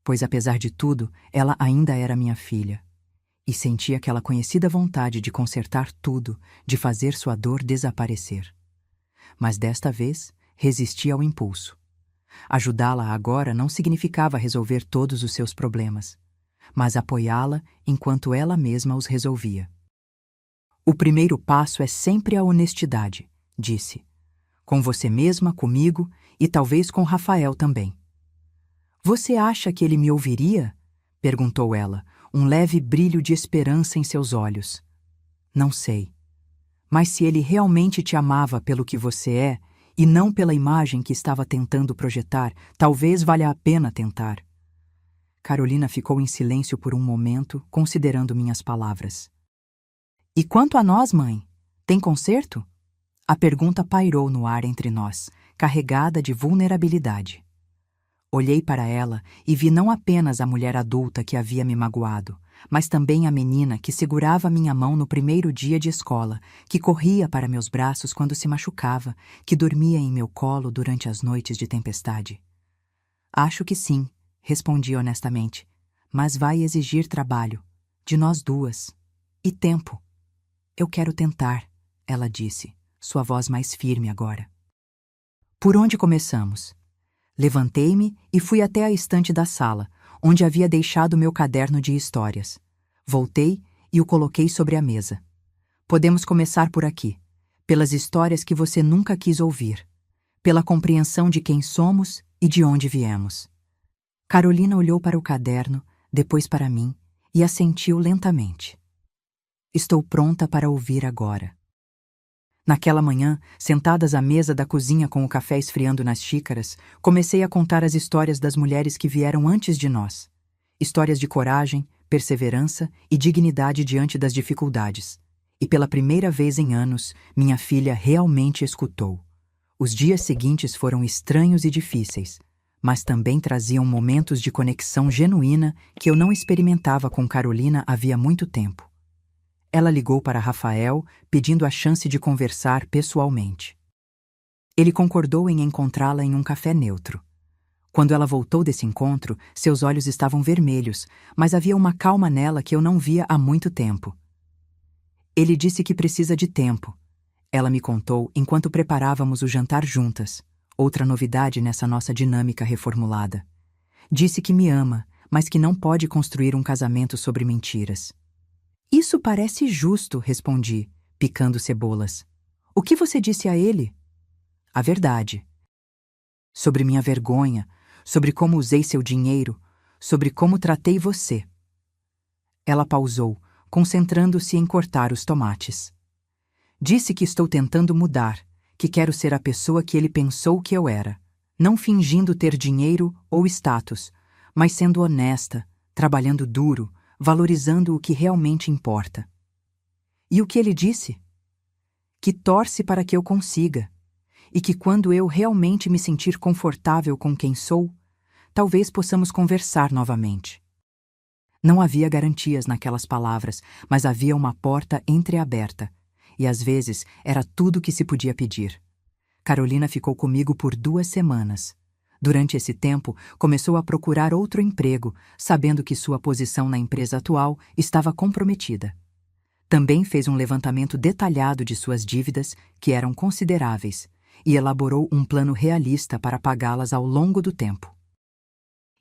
pois apesar de tudo, ela ainda era minha filha, e senti aquela conhecida vontade de consertar tudo, de fazer sua dor desaparecer. Mas desta vez, resisti ao impulso. Ajudá-la agora não significava resolver todos os seus problemas, mas apoiá-la enquanto ela mesma os resolvia. O primeiro passo é sempre a honestidade, disse. Com você mesma, comigo e talvez com Rafael também. Você acha que ele me ouviria? Perguntou ela, um leve brilho de esperança em seus olhos. Não sei. Mas se ele realmente te amava pelo que você é, e não pela imagem que estava tentando projetar, talvez valha a pena tentar. Carolina ficou em silêncio por um momento, considerando minhas palavras. E quanto a nós, mãe? Tem conserto? A pergunta pairou no ar entre nós, carregada de vulnerabilidade. Olhei para ela e vi não apenas a mulher adulta que havia me magoado, mas também a menina que segurava minha mão no primeiro dia de escola, que corria para meus braços quando se machucava, que dormia em meu colo durante as noites de tempestade. Acho que sim, respondi honestamente, mas vai exigir trabalho, de nós duas, e tempo. Eu quero tentar, ela disse, sua voz mais firme agora. Por onde começamos? Levantei-me e fui até a estante da sala, onde havia deixado meu caderno de histórias. Voltei e o coloquei sobre a mesa. Podemos começar por aqui, pelas histórias que você nunca quis ouvir, pela compreensão de quem somos e de onde viemos. Carolina olhou para o caderno, depois para mim, e assentiu lentamente. Estou pronta para ouvir agora. Naquela manhã, sentadas à mesa da cozinha com o café esfriando nas xícaras, comecei a contar as histórias das mulheres que vieram antes de nós. Histórias de coragem, perseverança e dignidade diante das dificuldades. E pela primeira vez em anos, minha filha realmente escutou. Os dias seguintes foram estranhos e difíceis, mas também traziam momentos de conexão genuína que eu não experimentava com Carolina havia muito tempo. Ela ligou para Rafael, pedindo a chance de conversar pessoalmente. Ele concordou em encontrá-la em um café neutro. Quando ela voltou desse encontro, seus olhos estavam vermelhos, mas havia uma calma nela que eu não via há muito tempo. Ele disse que precisa de tempo. Ela me contou enquanto preparávamos o jantar juntas, outra novidade nessa nossa dinâmica reformulada. Disse que me ama, mas que não pode construir um casamento sobre mentiras. Isso parece justo, respondi, picando cebolas. O que você disse a ele? A verdade. Sobre minha vergonha, sobre como usei seu dinheiro, sobre como tratei você. Ela pausou, concentrando-se em cortar os tomates. Disse que estou tentando mudar, que quero ser a pessoa que ele pensou que eu era, Não fingindo ter dinheiro ou status, mas sendo honesta, trabalhando duro, valorizando o que realmente importa. E o que ele disse? Que torce para que eu consiga, e que quando eu realmente me sentir confortável com quem sou, talvez possamos conversar novamente. Não havia garantias naquelas palavras, mas havia uma porta entreaberta, e às vezes era tudo o que se podia pedir. Carolina ficou comigo por 2 semanas. Durante esse tempo, começou a procurar outro emprego, sabendo que sua posição na empresa atual estava comprometida. Também fez um levantamento detalhado de suas dívidas, que eram consideráveis, e elaborou um plano realista para pagá-las ao longo do tempo.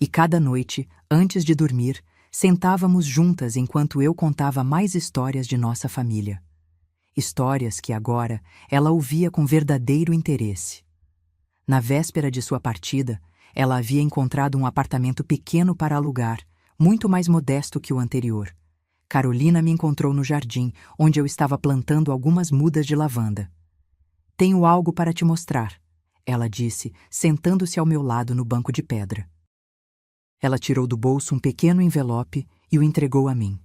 E cada noite, antes de dormir, sentávamos juntas enquanto eu contava mais histórias de nossa família. Histórias que agora ela ouvia com verdadeiro interesse. Na véspera de sua partida, ela havia encontrado um apartamento pequeno para alugar, muito mais modesto que o anterior. Carolina me encontrou no jardim, onde eu estava plantando algumas mudas de lavanda. "Tenho algo para te mostrar", ela disse, sentando-se ao meu lado no banco de pedra. Ela tirou do bolso um pequeno envelope e o entregou a mim.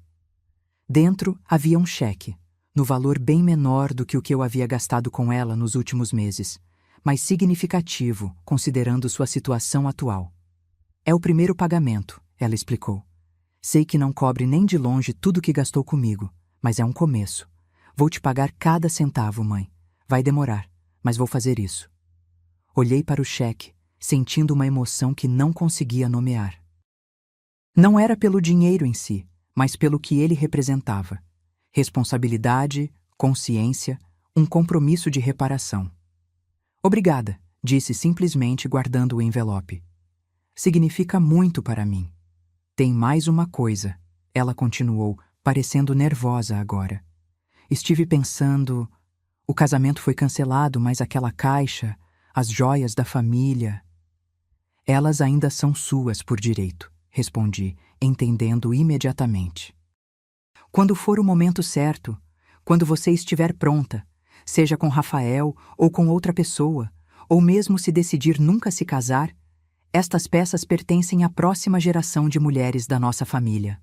Dentro havia um cheque, no valor bem menor do que o que eu havia gastado com ela nos últimos meses, mas significativo, considerando sua situação atual. "É o primeiro pagamento", ela explicou. "Sei que não cobre nem de longe tudo o que gastou comigo, mas é um começo. Vou te pagar cada centavo, mãe. Vai demorar, mas vou fazer isso." Olhei para o cheque, sentindo uma emoção que não conseguia nomear. Não era pelo dinheiro em si, mas pelo que ele representava. Responsabilidade, consciência, um compromisso de reparação. "Obrigada", disse simplesmente guardando o envelope. "Significa muito para mim." "Tem mais uma coisa", ela continuou, parecendo nervosa agora. "Estive pensando... O casamento foi cancelado, mas aquela caixa, as joias da família... Elas ainda são suas por direito", respondi, entendendo imediatamente. "Quando for o momento certo, quando você estiver pronta, seja com Rafael ou com outra pessoa, ou mesmo se decidir nunca se casar, estas peças pertencem à próxima geração de mulheres da nossa família."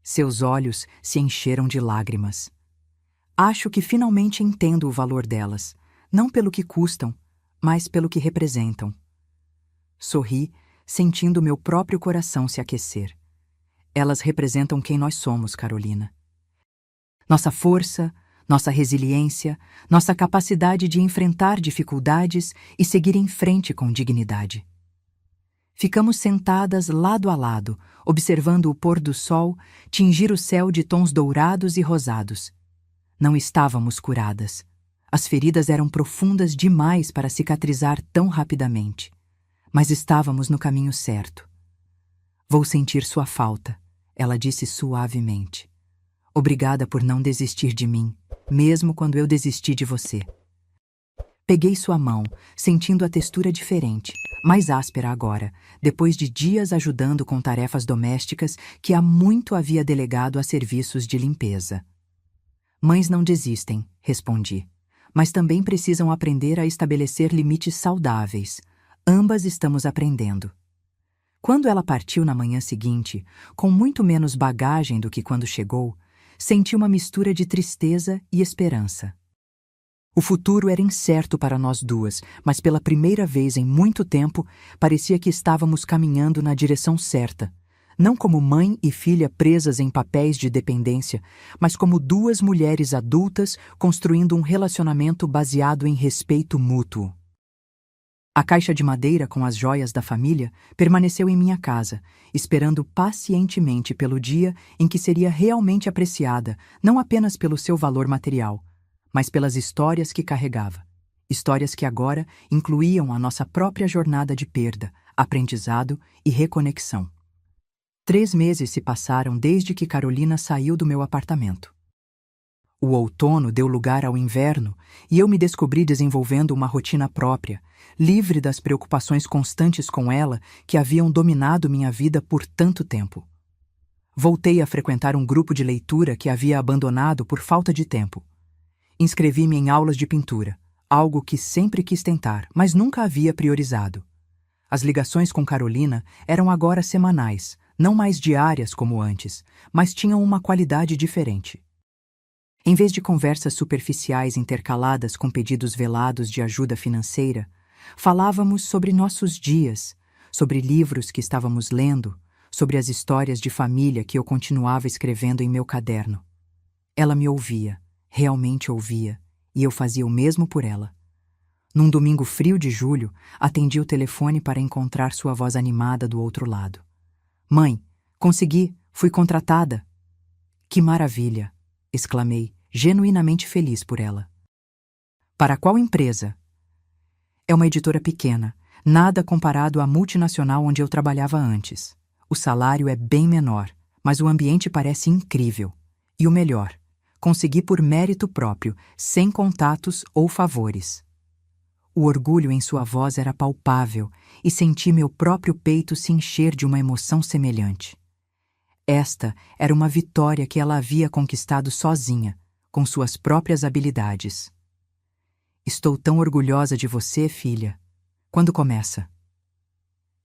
Seus olhos se encheram de lágrimas. "Acho que finalmente entendo o valor delas, não pelo que custam, mas pelo que representam." Sorri, sentindo meu próprio coração se aquecer. "Elas representam quem nós somos, Carolina. Nossa força, nossa resiliência, nossa capacidade de enfrentar dificuldades e seguir em frente com dignidade." Ficamos sentadas lado a lado, observando o pôr do sol tingir o céu de tons dourados e rosados. Não estávamos curadas. As feridas eram profundas demais para cicatrizar tão rapidamente. Mas estávamos no caminho certo. "Vou sentir sua falta", ela disse suavemente. "Obrigada por não desistir de mim, mesmo quando eu desisti de você." Peguei sua mão, sentindo a textura diferente, mais áspera agora, depois de dias ajudando com tarefas domésticas que há muito havia delegado a serviços de limpeza. "Mães não desistem", respondi, "mas também precisam aprender a estabelecer limites saudáveis. Ambas estamos aprendendo." Quando ela partiu na manhã seguinte, com muito menos bagagem do que quando chegou, senti uma mistura de tristeza e esperança. O futuro era incerto para nós duas, mas pela primeira vez em muito tempo, parecia que estávamos caminhando na direção certa, não como mãe e filha presas em papéis de dependência, mas como 2 mulheres adultas construindo um relacionamento baseado em respeito mútuo. A caixa de madeira com as joias da família permaneceu em minha casa, esperando pacientemente pelo dia em que seria realmente apreciada, não apenas pelo seu valor material, mas pelas histórias que carregava. Histórias que agora incluíam a nossa própria jornada de perda, aprendizado e reconexão. 3 meses se passaram desde que Carolina saiu do meu apartamento. O outono deu lugar ao inverno e eu me descobri desenvolvendo uma rotina própria, livre das preocupações constantes com ela que haviam dominado minha vida por tanto tempo. Voltei a frequentar um grupo de leitura que havia abandonado por falta de tempo. Inscrevi-me em aulas de pintura, algo que sempre quis tentar, mas nunca havia priorizado. As ligações com Carolina eram agora semanais, não mais diárias como antes, mas tinham uma qualidade diferente. Em vez de conversas superficiais intercaladas com pedidos velados de ajuda financeira, falávamos sobre nossos dias, sobre livros que estávamos lendo, sobre as histórias de família que eu continuava escrevendo em meu caderno. Ela me ouvia, realmente ouvia, e eu fazia o mesmo por ela. Num domingo frio de julho, atendi o telefone para encontrar sua voz animada do outro lado. Mãe, consegui, fui contratada. Que maravilha! Exclamei, genuinamente feliz por ela. Para qual empresa? É uma editora pequena, nada comparado à multinacional onde eu trabalhava antes. O salário é bem menor, mas o ambiente parece incrível. E o melhor, consegui por mérito próprio, sem contatos ou favores. O orgulho em sua voz era palpável e senti meu próprio peito se encher de uma emoção semelhante. Esta era uma vitória que ela havia conquistado sozinha, com suas próprias habilidades. Estou tão orgulhosa de você, filha. Quando começa?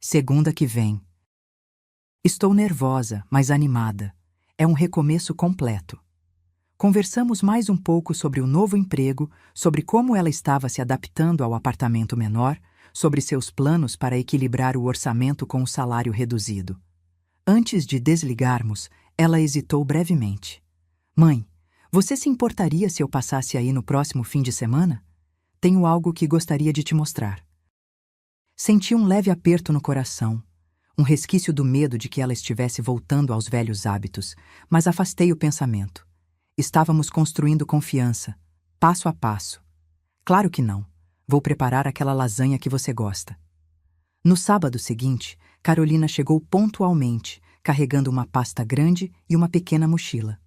Segunda que vem. Estou nervosa, mas animada. É um recomeço completo. Conversamos mais um pouco sobre o novo emprego, sobre como ela estava se adaptando ao apartamento menor, sobre seus planos para equilibrar o orçamento com o salário reduzido. Antes de desligarmos, ela hesitou brevemente. Mãe, você se importaria se eu passasse aí no próximo fim de semana? Tenho algo que gostaria de te mostrar. Senti um leve aperto no coração, um resquício do medo de que ela estivesse voltando aos velhos hábitos, mas afastei o pensamento. Estávamos construindo confiança, passo a passo. Claro que não. Vou preparar aquela lasanha que você gosta. No sábado seguinte, Carolina chegou pontualmente, carregando uma pasta grande e uma pequena mochila.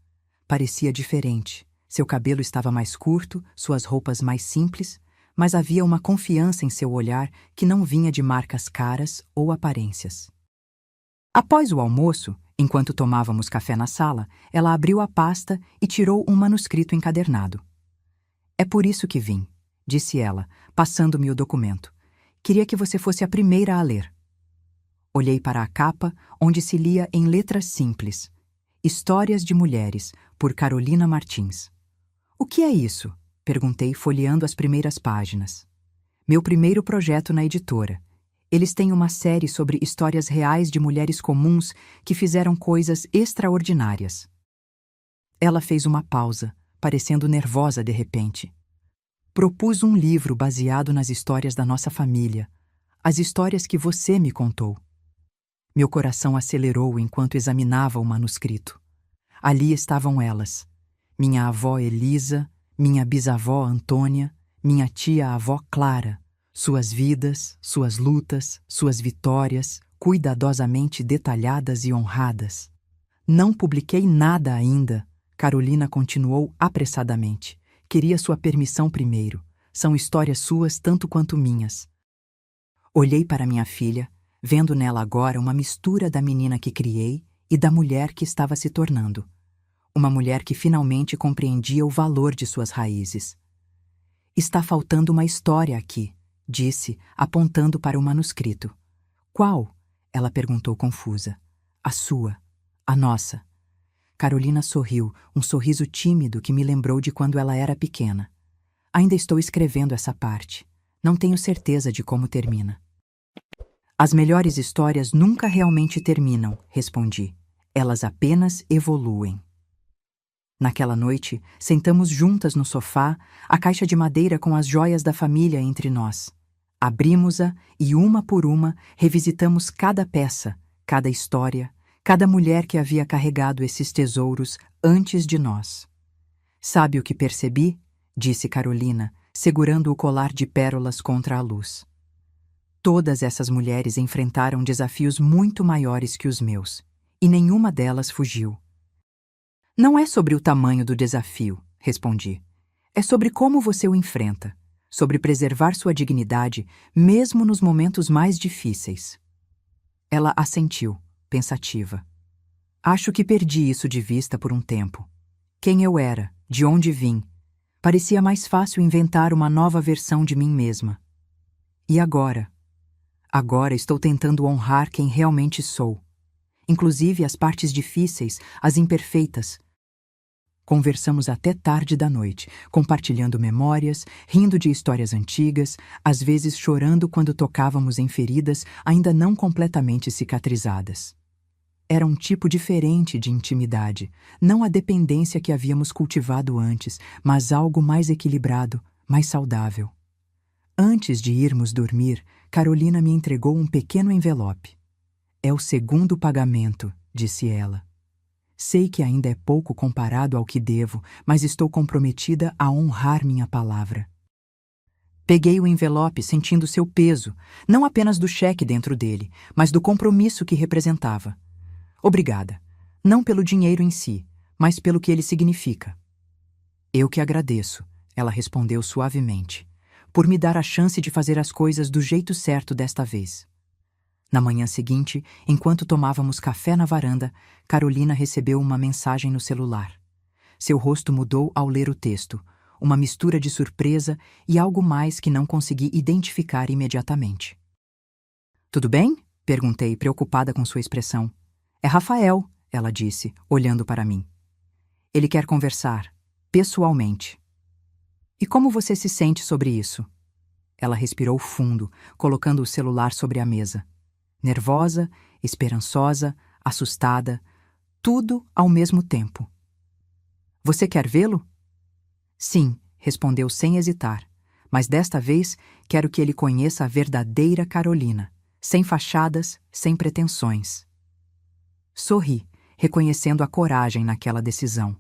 Parecia diferente. Seu cabelo estava mais curto, suas roupas mais simples, mas havia uma confiança em seu olhar que não vinha de marcas caras ou aparências. Após o almoço, enquanto tomávamos café na sala, ela abriu a pasta e tirou um manuscrito encadernado. É por isso que vim, disse ela, passando-me o documento. Queria que você fosse a primeira a ler. Olhei para a capa, onde se lia em letras simples: Histórias de Mulheres, por Carolina Martins. O que é isso? Perguntei, folheando as primeiras páginas. Meu primeiro projeto na editora. Eles têm uma série sobre histórias reais de mulheres comuns que fizeram coisas extraordinárias. Ela fez uma pausa, parecendo nervosa de repente. Propus um livro baseado nas histórias da nossa família, as histórias que você me contou. Meu coração acelerou enquanto examinava o manuscrito. Ali estavam elas: minha avó Elisa, minha bisavó Antônia, minha tia-avó Clara, suas vidas, suas lutas, suas vitórias, cuidadosamente detalhadas e honradas. Não publiquei nada ainda, Carolina continuou apressadamente. Queria sua permissão primeiro. São histórias suas tanto quanto minhas. Olhei para minha filha, vendo nela agora uma mistura da menina que criei e da mulher que estava se tornando. Uma mulher que finalmente compreendia o valor de suas raízes. Está faltando uma história aqui, disse, apontando para o manuscrito. Qual? Ela perguntou confusa. A sua. A nossa. Carolina sorriu, um sorriso tímido que me lembrou de quando ela era pequena. Ainda estou escrevendo essa parte. Não tenho certeza de como termina. As melhores histórias nunca realmente terminam, respondi. Elas apenas evoluem. Naquela noite, sentamos juntas no sofá, a caixa de madeira com as joias da família entre nós. Abrimos-a e, uma por uma, revisitamos cada peça, cada história, cada mulher que havia carregado esses tesouros antes de nós. Sabe o que percebi? Disse Carolina, segurando o colar de pérolas contra a luz. Todas essas mulheres enfrentaram desafios muito maiores que os meus, e nenhuma delas fugiu. Não é sobre o tamanho do desafio, respondi. É sobre como você o enfrenta, sobre preservar sua dignidade mesmo nos momentos mais difíceis. Ela assentiu, pensativa. Acho que perdi isso de vista por um tempo. Quem eu era, de onde vim. Parecia mais fácil inventar uma nova versão de mim mesma. E agora? Agora estou tentando honrar quem realmente sou. Inclusive as partes difíceis, as imperfeitas. Conversamos até tarde da noite, compartilhando memórias, rindo de histórias antigas, às vezes chorando quando tocávamos em feridas ainda não completamente cicatrizadas. Era um tipo diferente de intimidade, não a dependência que havíamos cultivado antes, mas algo mais equilibrado, mais saudável. Antes de irmos dormir, Carolina me entregou um pequeno envelope. "É o segundo pagamento", disse ela. "Sei que ainda é pouco comparado ao que devo, mas estou comprometida a honrar minha palavra." Peguei o envelope sentindo seu peso, não apenas do cheque dentro dele, mas do compromisso que representava. "Obrigada. Não pelo dinheiro em si, mas pelo que ele significa." "Eu que agradeço", ela respondeu suavemente, "por me dar a chance de fazer as coisas do jeito certo desta vez." Na manhã seguinte, enquanto tomávamos café na varanda, Carolina recebeu uma mensagem no celular. Seu rosto mudou ao ler o texto, uma mistura de surpresa e algo mais que não consegui identificar imediatamente. "Tudo bem?" perguntei, preocupada com sua expressão. "É Rafael", ela disse, olhando para mim. "Ele quer conversar, pessoalmente." "E como você se sente sobre isso?" Ela respirou fundo, colocando o celular sobre a mesa. Nervosa, esperançosa, assustada, tudo ao mesmo tempo. "Você quer vê-lo?" "Sim", respondeu sem hesitar, "mas desta vez quero que ele conheça a verdadeira Carolina, sem fachadas, sem pretensões." Sorri, reconhecendo a coragem naquela decisão.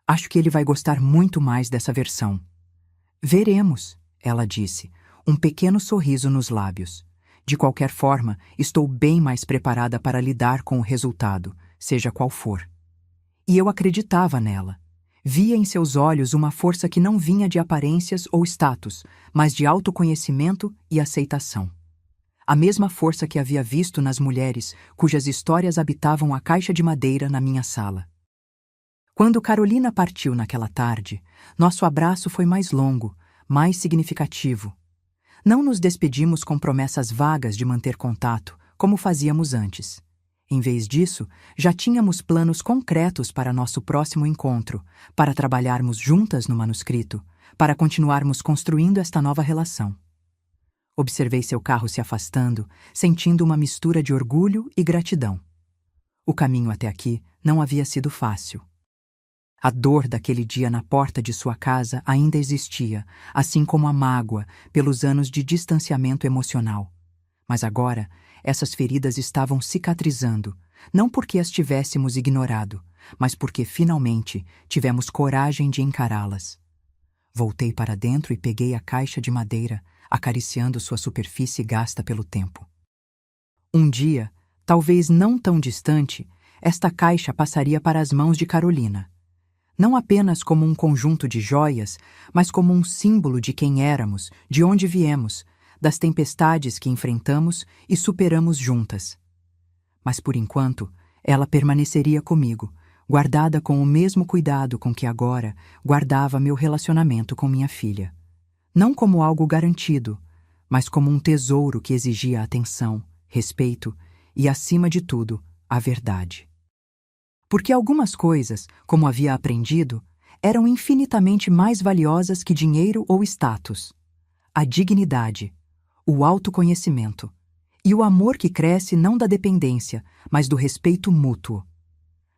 "Acho que ele vai gostar muito mais dessa versão." "Veremos", ela disse, um pequeno sorriso nos lábios. "De qualquer forma, estou bem mais preparada para lidar com o resultado, seja qual for." E eu acreditava nela. Via em seus olhos uma força que não vinha de aparências ou status, mas de autoconhecimento e aceitação. A mesma força que havia visto nas mulheres cujas histórias habitavam a caixa de madeira na minha sala. Quando Carolina partiu naquela tarde, nosso abraço foi mais longo, mais significativo. Não nos despedimos com promessas vagas de manter contato, como fazíamos antes. Em vez disso, já tínhamos planos concretos para nosso próximo encontro, para trabalharmos juntas no manuscrito, para continuarmos construindo esta nova relação. Observei seu carro se afastando, sentindo uma mistura de orgulho e gratidão. O caminho até aqui não havia sido fácil. A dor daquele dia na porta de sua casa ainda existia, assim como a mágoa pelos anos de distanciamento emocional. Mas agora, essas feridas estavam cicatrizando, não porque as tivéssemos ignorado, mas porque finalmente tivemos coragem de encará-las. Voltei para dentro e peguei a caixa de madeira, acariciando sua superfície gasta pelo tempo. Um dia, talvez não tão distante, esta caixa passaria para as mãos de Carolina. Não apenas como um conjunto de joias, mas como um símbolo de quem éramos, de onde viemos, das tempestades que enfrentamos e superamos juntas. Mas por enquanto, ela permaneceria comigo, guardada com o mesmo cuidado com que agora guardava meu relacionamento com minha filha. Não como algo garantido, mas como um tesouro que exigia atenção, respeito e, acima de tudo, a verdade. Porque algumas coisas, como havia aprendido, eram infinitamente mais valiosas que dinheiro ou status. A dignidade, o autoconhecimento e o amor que cresce não da dependência, mas do respeito mútuo.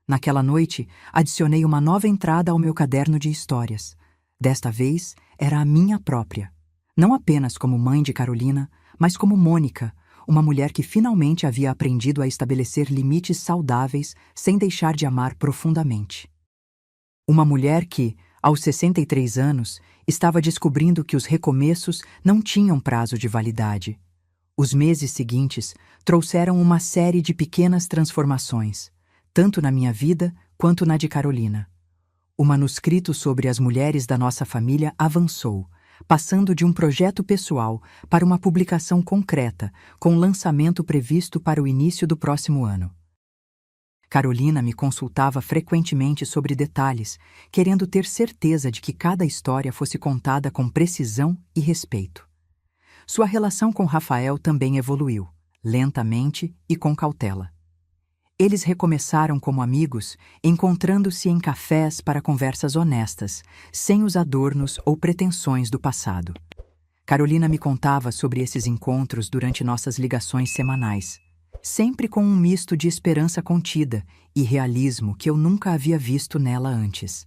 Naquela noite, adicionei uma nova entrada ao meu caderno de histórias. Desta vez, era a minha própria. Não apenas como mãe de Carolina, mas como Mônica, uma mulher que finalmente havia aprendido a estabelecer limites saudáveis sem deixar de amar profundamente. Uma mulher que, aos 63 anos, estava descobrindo que os recomeços não tinham prazo de validade. Os meses seguintes trouxeram uma série de pequenas transformações, tanto na minha vida quanto na de Carolina. O manuscrito sobre as mulheres da nossa família avançou, passando de um projeto pessoal para uma publicação concreta, com lançamento previsto para o início do próximo ano. Carolina me consultava frequentemente sobre detalhes, querendo ter certeza de que cada história fosse contada com precisão e respeito. Sua relação com Rafael também evoluiu, lentamente e com cautela. Eles recomeçaram como amigos, encontrando-se em cafés para conversas honestas, sem os adornos ou pretensões do passado. Carolina me contava sobre esses encontros durante nossas ligações semanais, sempre com um misto de esperança contida e realismo que eu nunca havia visto nela antes.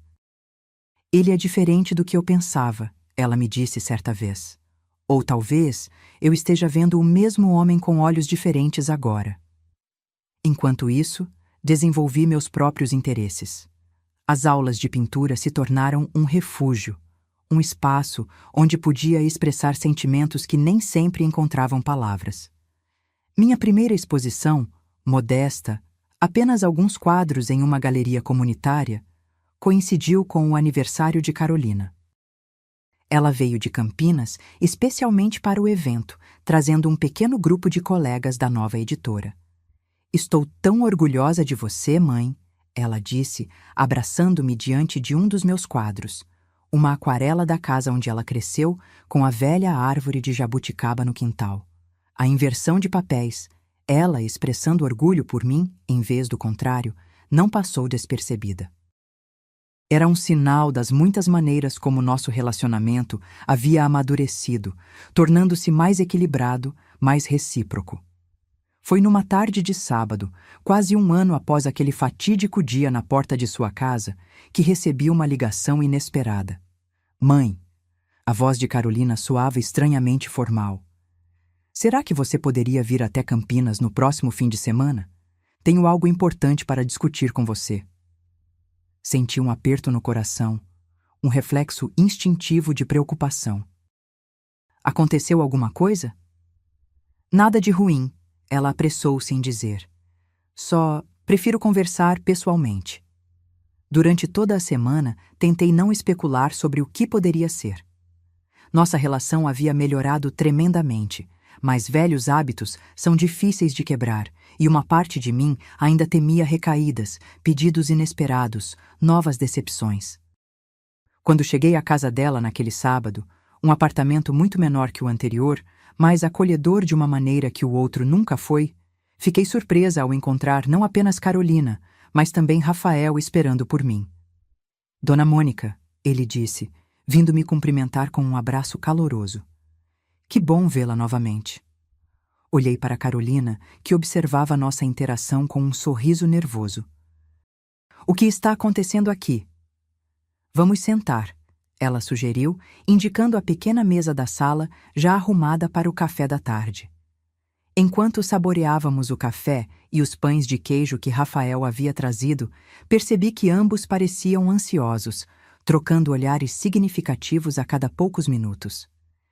Ele é diferente do que eu pensava, ela me disse certa vez. Ou talvez eu esteja vendo o mesmo homem com olhos diferentes agora. Enquanto isso, desenvolvi meus próprios interesses. As aulas de pintura se tornaram um refúgio, um espaço onde podia expressar sentimentos que nem sempre encontravam palavras. Minha primeira exposição, modesta, apenas alguns quadros em uma galeria comunitária, coincidiu com o aniversário de Carolina. Ela veio de Campinas especialmente para o evento, trazendo um pequeno grupo de colegas da nova editora. "Estou tão orgulhosa de você, mãe", ela disse, abraçando-me diante de um dos meus quadros, uma aquarela da casa onde ela cresceu, com a velha árvore de jabuticaba no quintal. A inversão de papéis, ela expressando orgulho por mim, em vez do contrário, não passou despercebida. Era um sinal das muitas maneiras como nosso relacionamento havia amadurecido, tornando-se mais equilibrado, mais recíproco. Foi numa tarde de sábado, quase um ano após aquele fatídico dia na porta de sua casa, que recebi uma ligação inesperada. "Mãe", a voz de Carolina soava estranhamente formal. "Será que você poderia vir até Campinas no próximo fim de semana? Tenho algo importante para discutir com você." Senti um aperto no coração, um reflexo instintivo de preocupação. "Aconteceu alguma coisa?" "Nada de ruim", ela apressou-se em dizer. "Só prefiro conversar pessoalmente." Durante toda a semana, tentei não especular sobre o que poderia ser. Nossa relação havia melhorado tremendamente, mas velhos hábitos são difíceis de quebrar, e uma parte de mim ainda temia recaídas, pedidos inesperados, novas decepções. Quando cheguei à casa dela naquele sábado, um apartamento muito menor que o anterior, mas acolhedor de uma maneira que o outro nunca foi, fiquei surpresa ao encontrar não apenas Carolina, mas também Rafael esperando por mim. "Dona Mônica", ele disse, vindo me cumprimentar com um abraço caloroso. "Que bom vê-la novamente." Olhei para Carolina, que observava nossa interação com um sorriso nervoso. "O que está acontecendo aqui?" "Vamos sentar", ela sugeriu, indicando a pequena mesa da sala já arrumada para o café da tarde. Enquanto saboreávamos o café e os pães de queijo que Rafael havia trazido, percebi que ambos pareciam ansiosos, trocando olhares significativos a cada poucos minutos.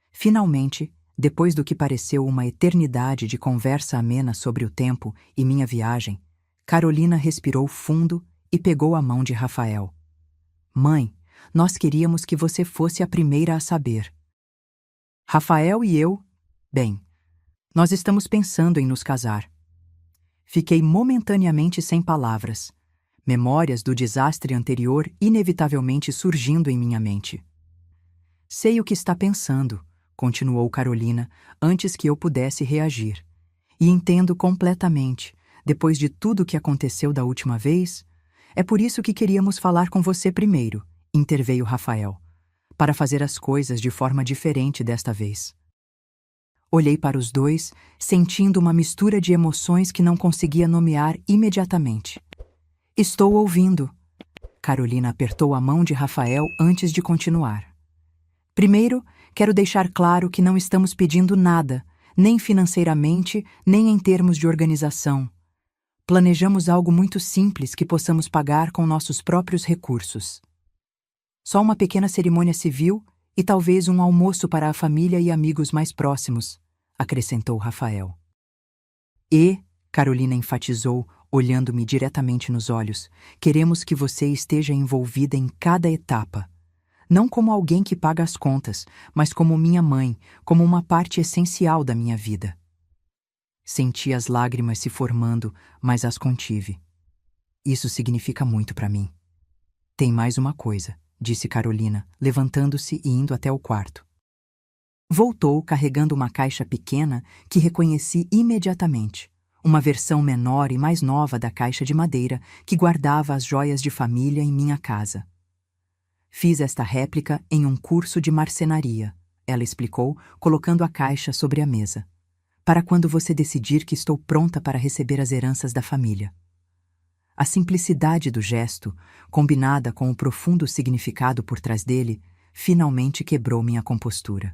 Finalmente, depois do que pareceu uma eternidade de conversa amena sobre o tempo e minha viagem, Carolina respirou fundo e pegou a mão de Rafael. "Mãe, nós queríamos que você fosse a primeira a saber. Rafael e eu, bem, nós estamos pensando em nos casar." Fiquei momentaneamente sem palavras, memórias do desastre anterior inevitavelmente surgindo em minha mente. "Sei o que está pensando", continuou Carolina, antes que eu pudesse reagir. "E entendo completamente, depois de tudo o que aconteceu da última vez. É por isso que queríamos falar com você primeiro", interveio Rafael, "para fazer as coisas de forma diferente desta vez." Olhei para os dois, sentindo uma mistura de emoções que não conseguia nomear imediatamente. "Estou ouvindo." Carolina apertou a mão de Rafael antes de continuar. "Primeiro, quero deixar claro que não estamos pedindo nada, nem financeiramente, nem em termos de organização. Planejamos algo muito simples que possamos pagar com nossos próprios recursos. Só uma pequena cerimônia civil e talvez um almoço para a família e amigos mais próximos", acrescentou Rafael. "E", Carolina enfatizou, olhando-me diretamente nos olhos, "queremos que você esteja envolvida em cada etapa. Não como alguém que paga as contas, mas como minha mãe, como uma parte essencial da minha vida." Senti as lágrimas se formando, mas as contive. Isso significa muito para mim. Tem mais uma coisa, disse Carolina, levantando-se e indo até o quarto. Voltou carregando uma caixa pequena que reconheci imediatamente, uma versão menor e mais nova da caixa de madeira que guardava as joias de família em minha casa. Fiz esta réplica em um curso de marcenaria, ela explicou, colocando a caixa sobre a mesa. Para quando você decidir que estou pronta para receber as heranças da família. A simplicidade do gesto, combinada com o profundo significado por trás dele, finalmente quebrou minha compostura.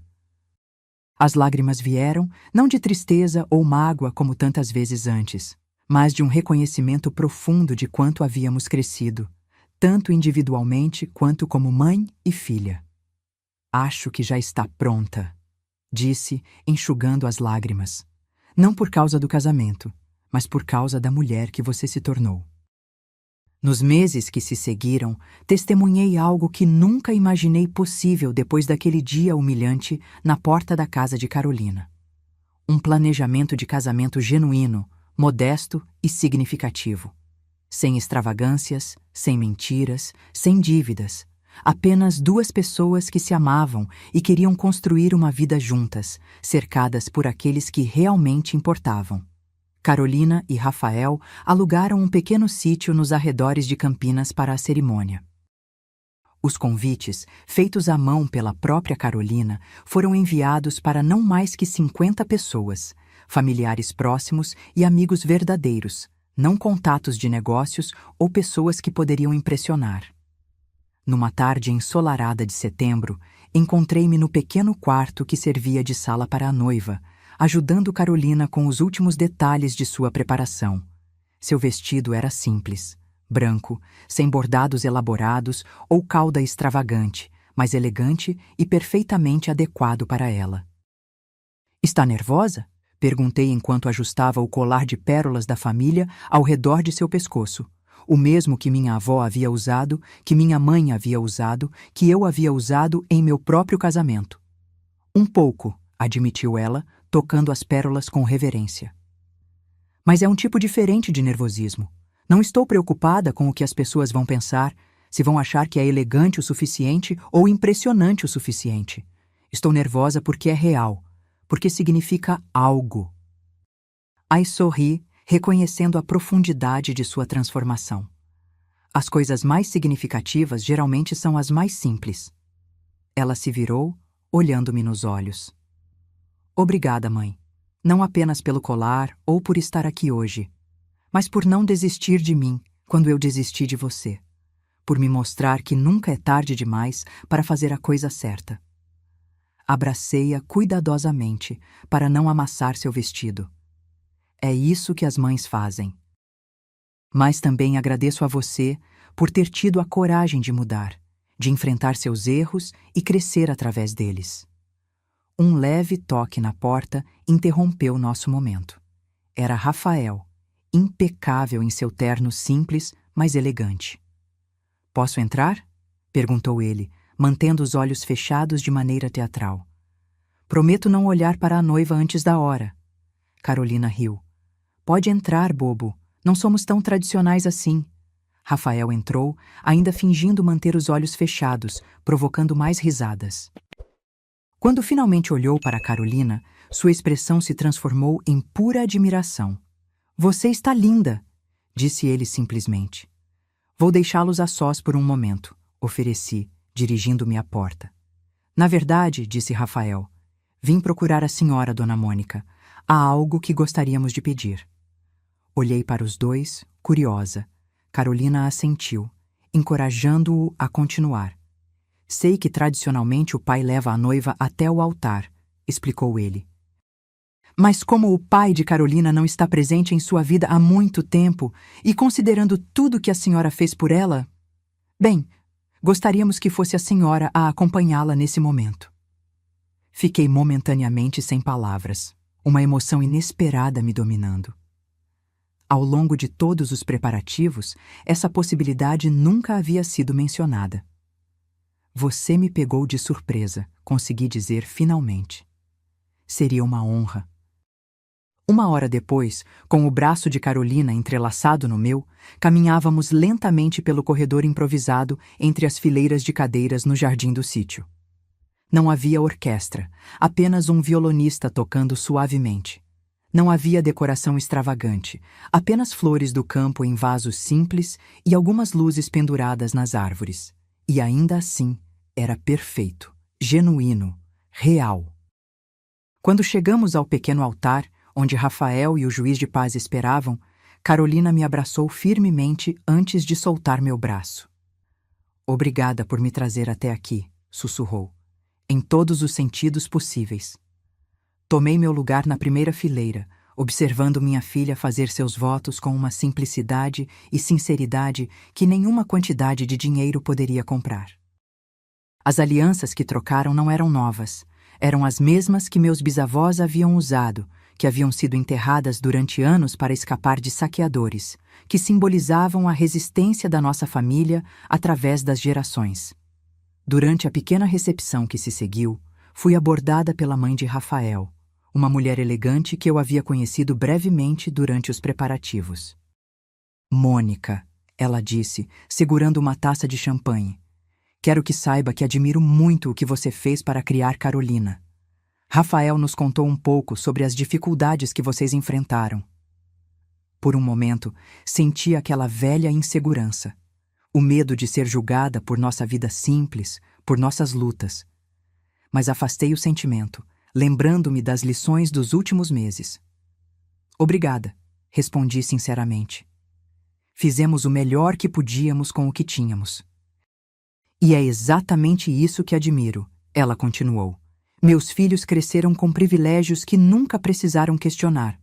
As lágrimas vieram, não de tristeza ou mágoa como tantas vezes antes, mas de um reconhecimento profundo de quanto havíamos crescido, tanto individualmente quanto como mãe e filha. Acho que já está pronta, disse, enxugando as lágrimas. Não por causa do casamento, mas por causa da mulher que você se tornou. Nos meses que se seguiram, testemunhei algo que nunca imaginei possível depois daquele dia humilhante na porta da casa de Carolina. Um planejamento de casamento genuíno, modesto e significativo. Sem extravagâncias, sem mentiras, sem dívidas. Apenas duas pessoas que se amavam e queriam construir uma vida juntas, cercadas por aqueles que realmente importavam. Carolina e Rafael alugaram um pequeno sítio nos arredores de Campinas para a cerimônia. Os convites, feitos à mão pela própria Carolina, foram enviados para não mais que 50 pessoas, familiares próximos e amigos verdadeiros, não contatos de negócios ou pessoas que poderiam impressionar. Numa tarde ensolarada de setembro, encontrei-me no pequeno quarto que servia de sala para a noiva, ajudando Carolina com os últimos detalhes de sua preparação. Seu vestido era simples, branco, sem bordados elaborados ou cauda extravagante, mas elegante e perfeitamente adequado para ela. "Está nervosa?" perguntei enquanto ajustava o colar de pérolas da família ao redor de seu pescoço. O mesmo que minha avó havia usado, que minha mãe havia usado, que eu havia usado em meu próprio casamento. "Um pouco", admitiu ela, tocando as pérolas com reverência. "Mas é um tipo diferente de nervosismo. Não estou preocupada com o que as pessoas vão pensar, se vão achar que é elegante o suficiente ou impressionante o suficiente. Estou nervosa porque é real, porque significa algo." Aí sorri, reconhecendo a profundidade de sua transformação. As coisas mais significativas geralmente são as mais simples. Ela se virou, olhando-me nos olhos. "Obrigada, mãe. Não apenas pelo colar ou por estar aqui hoje, mas por não desistir de mim quando eu desisti de você. Por me mostrar que nunca é tarde demais para fazer a coisa certa." Abracei-a cuidadosamente para não amassar seu vestido. É isso que as mães fazem. Mas também agradeço a você por ter tido a coragem de mudar, de enfrentar seus erros e crescer através deles. Um leve toque na porta interrompeu nosso momento. Era Rafael, impecável em seu terno simples, mas elegante. "Posso entrar?" perguntou ele, mantendo os olhos fechados de maneira teatral. "Prometo não olhar para a noiva antes da hora." Carolina riu. "Pode entrar, bobo. Não somos tão tradicionais assim." Rafael entrou, ainda fingindo manter os olhos fechados, provocando mais risadas. Quando finalmente olhou para Carolina, sua expressão se transformou em pura admiração. "Você está linda", disse ele simplesmente. "Vou deixá-los a sós por um momento", ofereci, dirigindo-me à porta. "Na verdade", disse Rafael, "vim procurar a senhora, Dona Mônica. Há algo que gostaríamos de pedir." Olhei para os dois, curiosa. Carolina assentiu, encorajando-o a continuar. "Sei que tradicionalmente o pai leva a noiva até o altar", explicou ele. "Mas como o pai de Carolina não está presente em sua vida há muito tempo, e considerando tudo que a senhora fez por ela, bem, gostaríamos que fosse a senhora a acompanhá-la nesse momento." Fiquei momentaneamente sem palavras, uma emoção inesperada me dominando. Ao longo de todos os preparativos, essa possibilidade nunca havia sido mencionada. "Você me pegou de surpresa", consegui dizer finalmente. "Seria uma honra." Uma hora depois, com o braço de Carolina entrelaçado no meu, caminhávamos lentamente pelo corredor improvisado entre as fileiras de cadeiras no jardim do sítio. Não havia orquestra, apenas um violonista tocando suavemente. Não havia decoração extravagante, apenas flores do campo em vasos simples e algumas luzes penduradas nas árvores. E ainda assim, era perfeito, genuíno, real. Quando chegamos ao pequeno altar, onde Rafael e o juiz de paz esperavam, Carolina me abraçou firmemente antes de soltar meu braço. "Obrigada por me trazer até aqui", sussurrou, em todos os sentidos possíveis. Tomei meu lugar na primeira fileira, observando minha filha fazer seus votos com uma simplicidade e sinceridade que nenhuma quantidade de dinheiro poderia comprar. As alianças que trocaram não eram novas, eram as mesmas que meus bisavós haviam usado, que haviam sido enterradas durante anos para escapar de saqueadores, que simbolizavam a resistência da nossa família através das gerações. Durante a pequena recepção que se seguiu, fui abordada pela mãe de Rafael, uma mulher elegante que eu havia conhecido brevemente durante os preparativos. "Mônica", ela disse, segurando uma taça de champanhe, "quero que saiba que admiro muito o que você fez para criar Carolina. Rafael nos contou um pouco sobre as dificuldades que vocês enfrentaram." Por um momento, senti aquela velha insegurança, o medo de ser julgada por nossa vida simples, por nossas lutas. Mas afastei o sentimento, lembrando-me das lições dos últimos meses. "Obrigada", respondi sinceramente. "Fizemos o melhor que podíamos com o que tínhamos." "E é exatamente isso que admiro", ela continuou. "Meus filhos cresceram com privilégios que nunca precisaram questionar.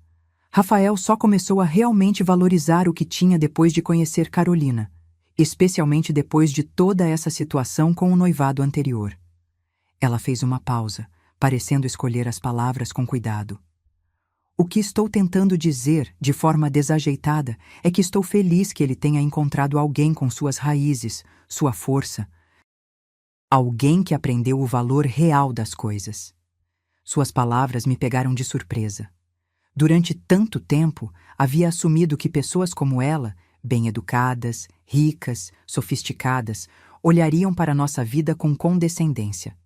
Rafael só começou a realmente valorizar o que tinha depois de conhecer Carolina, especialmente depois de toda essa situação com o noivado anterior." Ela fez uma pausa, parecendo escolher as palavras com cuidado. "O que estou tentando dizer, de forma desajeitada, é que estou feliz que ele tenha encontrado alguém com suas raízes, sua força. Alguém que aprendeu o valor real das coisas." Suas palavras me pegaram de surpresa. Durante tanto tempo, havia assumido que pessoas como ela, bem-educadas, ricas, sofisticadas, olhariam para nossa vida com condescendência.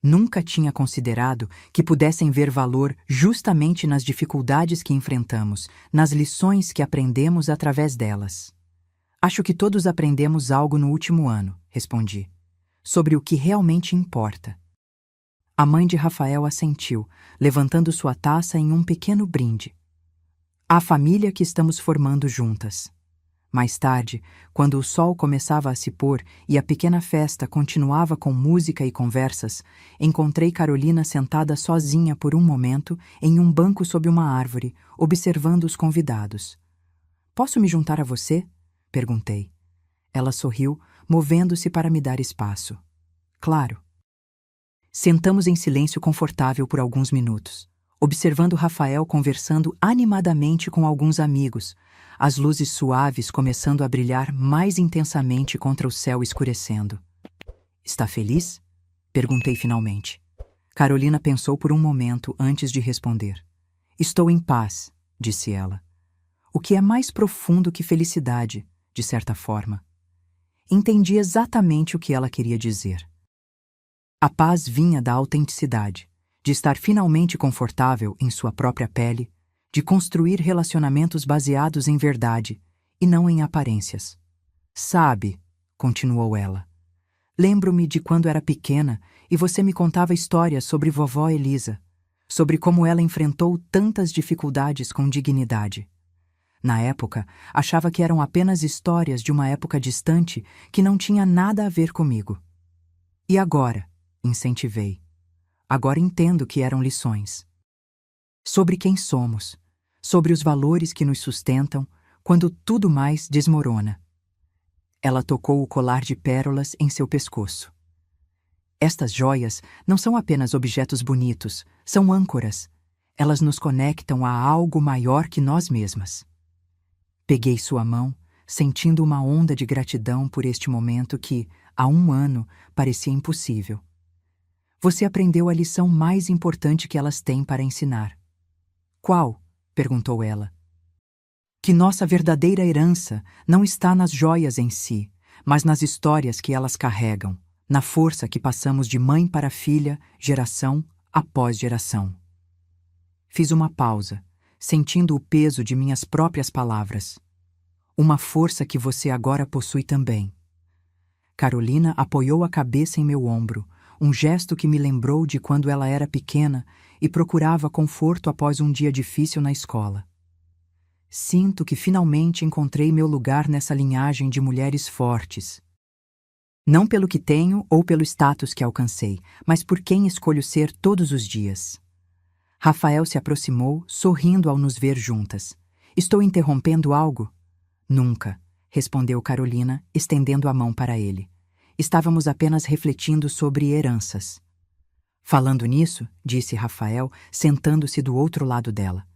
Nunca tinha considerado que pudessem ver valor justamente nas dificuldades que enfrentamos, nas lições que aprendemos através delas. "Acho que todos aprendemos algo no último ano", respondi, "sobre o que realmente importa." A mãe de Rafael assentiu, levantando sua taça em um pequeno brinde. "A família que estamos formando juntas." Mais tarde, quando o sol começava a se pôr e a pequena festa continuava com música e conversas, encontrei Carolina sentada sozinha por um momento em um banco sob uma árvore, observando os convidados. "Posso me juntar a você?" perguntei. Ela sorriu, movendo-se para me dar espaço. "Claro." Sentamos em silêncio confortável por alguns minutos, observando Rafael conversando animadamente com alguns amigos, as luzes suaves começando a brilhar mais intensamente contra o céu escurecendo. "Está feliz?" perguntei finalmente. Carolina pensou por um momento antes de responder. "Estou em paz", disse ela. "O que é mais profundo que felicidade, de certa forma." Entendi exatamente o que ela queria dizer. A paz vinha da autenticidade, de estar finalmente confortável em sua própria pele, de construir relacionamentos baseados em verdade e não em aparências. "Sabe", continuou ela, "lembro-me de quando era pequena e você me contava histórias sobre vovó Elisa, sobre como ela enfrentou tantas dificuldades com dignidade. Na época, achava que eram apenas histórias de uma época distante que não tinha nada a ver comigo. E agora?", incentivei. "Agora entendo que eram lições. Sobre quem somos, sobre os valores que nos sustentam quando tudo mais desmorona." Ela tocou o colar de pérolas em seu pescoço. "Estas joias não são apenas objetos bonitos, são âncoras. Elas nos conectam a algo maior que nós mesmas." Peguei sua mão, sentindo uma onda de gratidão por este momento que, há um ano, parecia impossível. "Você aprendeu a lição mais importante que elas têm para ensinar." "Qual?" perguntou ela. Que nossa verdadeira herança não está nas joias em si, mas nas histórias que elas carregam, na força que passamos de mãe para filha, geração após geração. Fiz uma pausa, sentindo o peso de minhas próprias palavras. Uma força que você agora possui também. Carolina apoiou a cabeça em meu ombro, um gesto que me lembrou de quando ela era pequena e procurava conforto após um dia difícil na escola. Sinto que finalmente encontrei meu lugar nessa linhagem de mulheres fortes. Não pelo que tenho ou pelo status que alcancei, mas por quem escolho ser todos os dias. Rafael se aproximou, sorrindo ao nos ver juntas. Estou interrompendo algo? Nunca, respondeu Carolina, estendendo a mão para ele. Estávamos apenas refletindo sobre heranças. Falando nisso, disse Rafael, sentando-se do outro lado dela.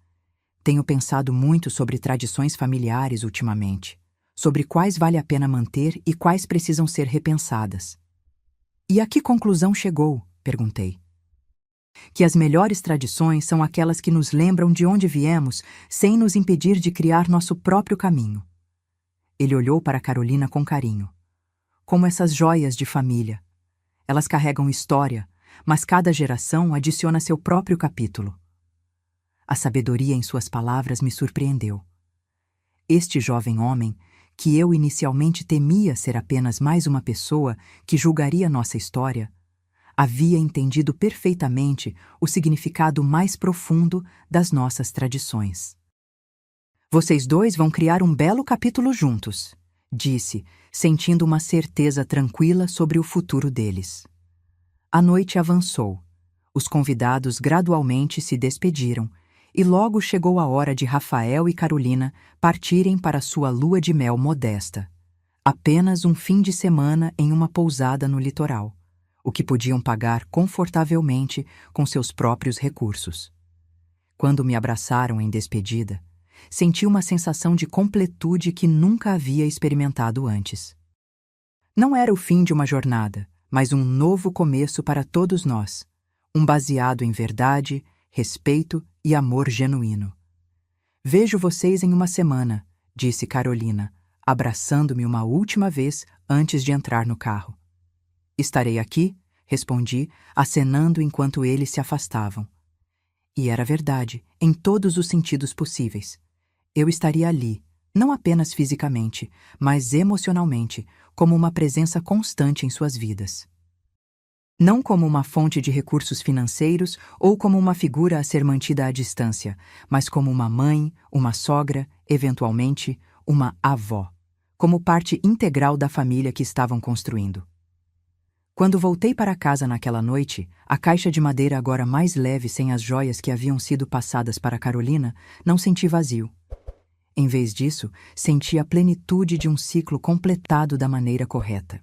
Tenho pensado muito sobre tradições familiares ultimamente, sobre quais vale a pena manter e quais precisam ser repensadas. E a que conclusão chegou? Perguntei. Que as melhores tradições são aquelas que nos lembram de onde viemos, sem nos impedir de criar nosso próprio caminho. Ele olhou para Carolina com carinho. Como essas joias de família. Elas carregam história, mas cada geração adiciona seu próprio capítulo. A sabedoria em suas palavras me surpreendeu. Este jovem homem, que eu inicialmente temia ser apenas mais uma pessoa que julgaria nossa história, havia entendido perfeitamente o significado mais profundo das nossas tradições. Vocês dois vão criar um belo capítulo juntos, disse, sentindo uma certeza tranquila sobre o futuro deles. A noite avançou. Os convidados gradualmente se despediram, e logo chegou a hora de Rafael e Carolina partirem para sua lua de mel modesta. Apenas um fim de semana em uma pousada no litoral, o que podiam pagar confortavelmente com seus próprios recursos. Quando me abraçaram em despedida, senti uma sensação de completude que nunca havia experimentado antes. Não era o fim de uma jornada, mas um novo começo para todos nós, um baseado em verdade, respeito e amor genuíno. Vejo vocês em uma semana, disse Carolina, abraçando-me uma última vez antes de entrar no carro. Estarei aqui, respondi, acenando enquanto eles se afastavam. E era verdade, em todos os sentidos possíveis. Eu estaria ali, não apenas fisicamente, mas emocionalmente, como uma presença constante em suas vidas. Não como uma fonte de recursos financeiros ou como uma figura a ser mantida à distância, mas como uma mãe, uma sogra, eventualmente, uma avó, como parte integral da família que estavam construindo. Quando voltei para casa naquela noite, a caixa de madeira agora mais leve sem as joias que haviam sido passadas para Carolina, não senti vazio. Em vez disso, senti a plenitude de um ciclo completado da maneira correta.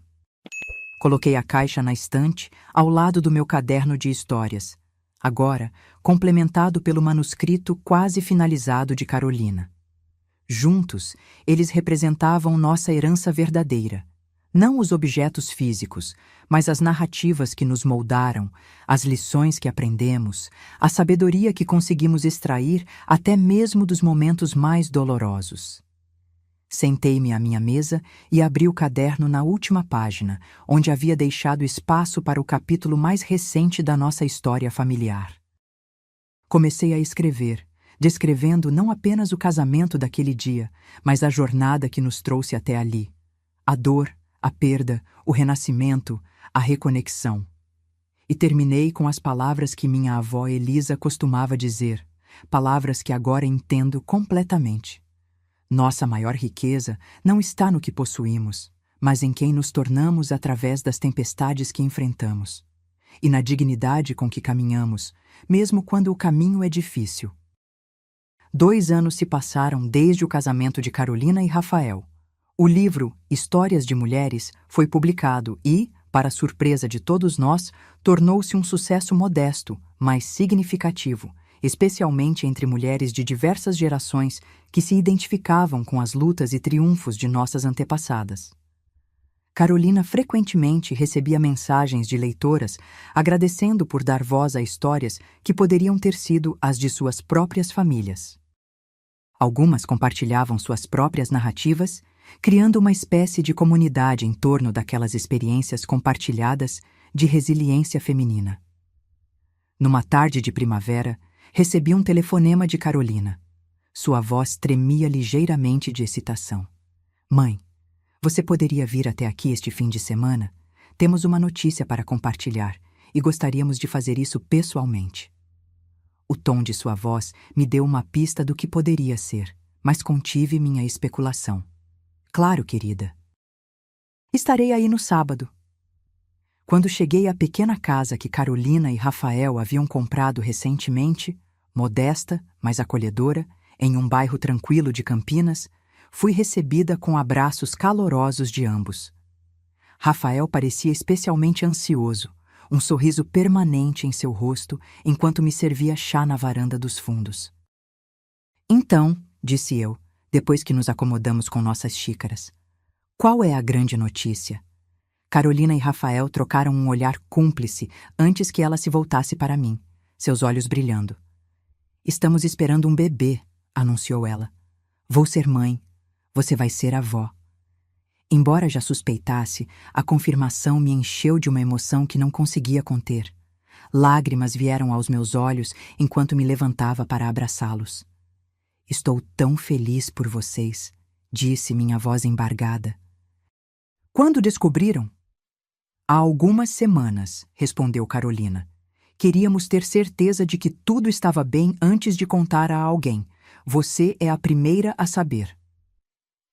Coloquei a caixa na estante, ao lado do meu caderno de histórias, agora complementado pelo manuscrito quase finalizado de Carolina. Juntos, eles representavam nossa herança verdadeira, não os objetos físicos, mas as narrativas que nos moldaram, as lições que aprendemos, a sabedoria que conseguimos extrair até mesmo dos momentos mais dolorosos. Sentei-me à minha mesa e abri o caderno na última página, onde havia deixado espaço para o capítulo mais recente da nossa história familiar. Comecei a escrever, descrevendo não apenas o casamento daquele dia, mas a jornada que nos trouxe até ali. A dor, a perda, o renascimento, a reconexão. E terminei com as palavras que minha avó Elisa costumava dizer, palavras que agora entendo completamente. Nossa maior riqueza não está no que possuímos, mas em quem nos tornamos através das tempestades que enfrentamos, e na dignidade com que caminhamos, mesmo quando o caminho é difícil. 2 anos se passaram desde o casamento de Carolina e Rafael. O livro Histórias de Mulheres foi publicado e, para surpresa de todos nós, tornou-se um sucesso modesto, mas significativo, especialmente entre mulheres de diversas gerações que se identificavam com as lutas e triunfos de nossas antepassadas. Carolina frequentemente recebia mensagens de leitoras agradecendo por dar voz a histórias que poderiam ter sido as de suas próprias famílias. Algumas compartilhavam suas próprias narrativas, criando uma espécie de comunidade em torno daquelas experiências compartilhadas de resiliência feminina. Numa tarde de primavera, recebi um telefonema de Carolina. Sua voz tremia ligeiramente de excitação. Mãe, você poderia vir até aqui este fim de semana? Temos uma notícia para compartilhar e gostaríamos de fazer isso pessoalmente. O tom de sua voz me deu uma pista do que poderia ser, mas contive minha especulação. Claro, querida. Estarei aí no sábado. Quando cheguei à pequena casa que Carolina e Rafael haviam comprado recentemente, modesta, mas acolhedora, em um bairro tranquilo de Campinas, fui recebida com abraços calorosos de ambos. Rafael parecia especialmente ansioso, um sorriso permanente em seu rosto enquanto me servia chá na varanda dos fundos. Então, disse eu, depois que nos acomodamos com nossas xícaras, qual é a grande notícia? Carolina e Rafael trocaram um olhar cúmplice antes que ela se voltasse para mim, seus olhos brilhando. Estamos esperando um bebê, anunciou ela. Vou ser mãe, você vai ser avó. Embora já suspeitasse, a confirmação me encheu de uma emoção que não conseguia conter. Lágrimas vieram aos meus olhos enquanto me levantava para abraçá-los. Estou tão feliz por vocês, disse minha voz embargada. Quando descobriram? Há algumas semanas, respondeu Carolina. Queríamos ter certeza de que tudo estava bem antes de contar a alguém. Você é a primeira a saber.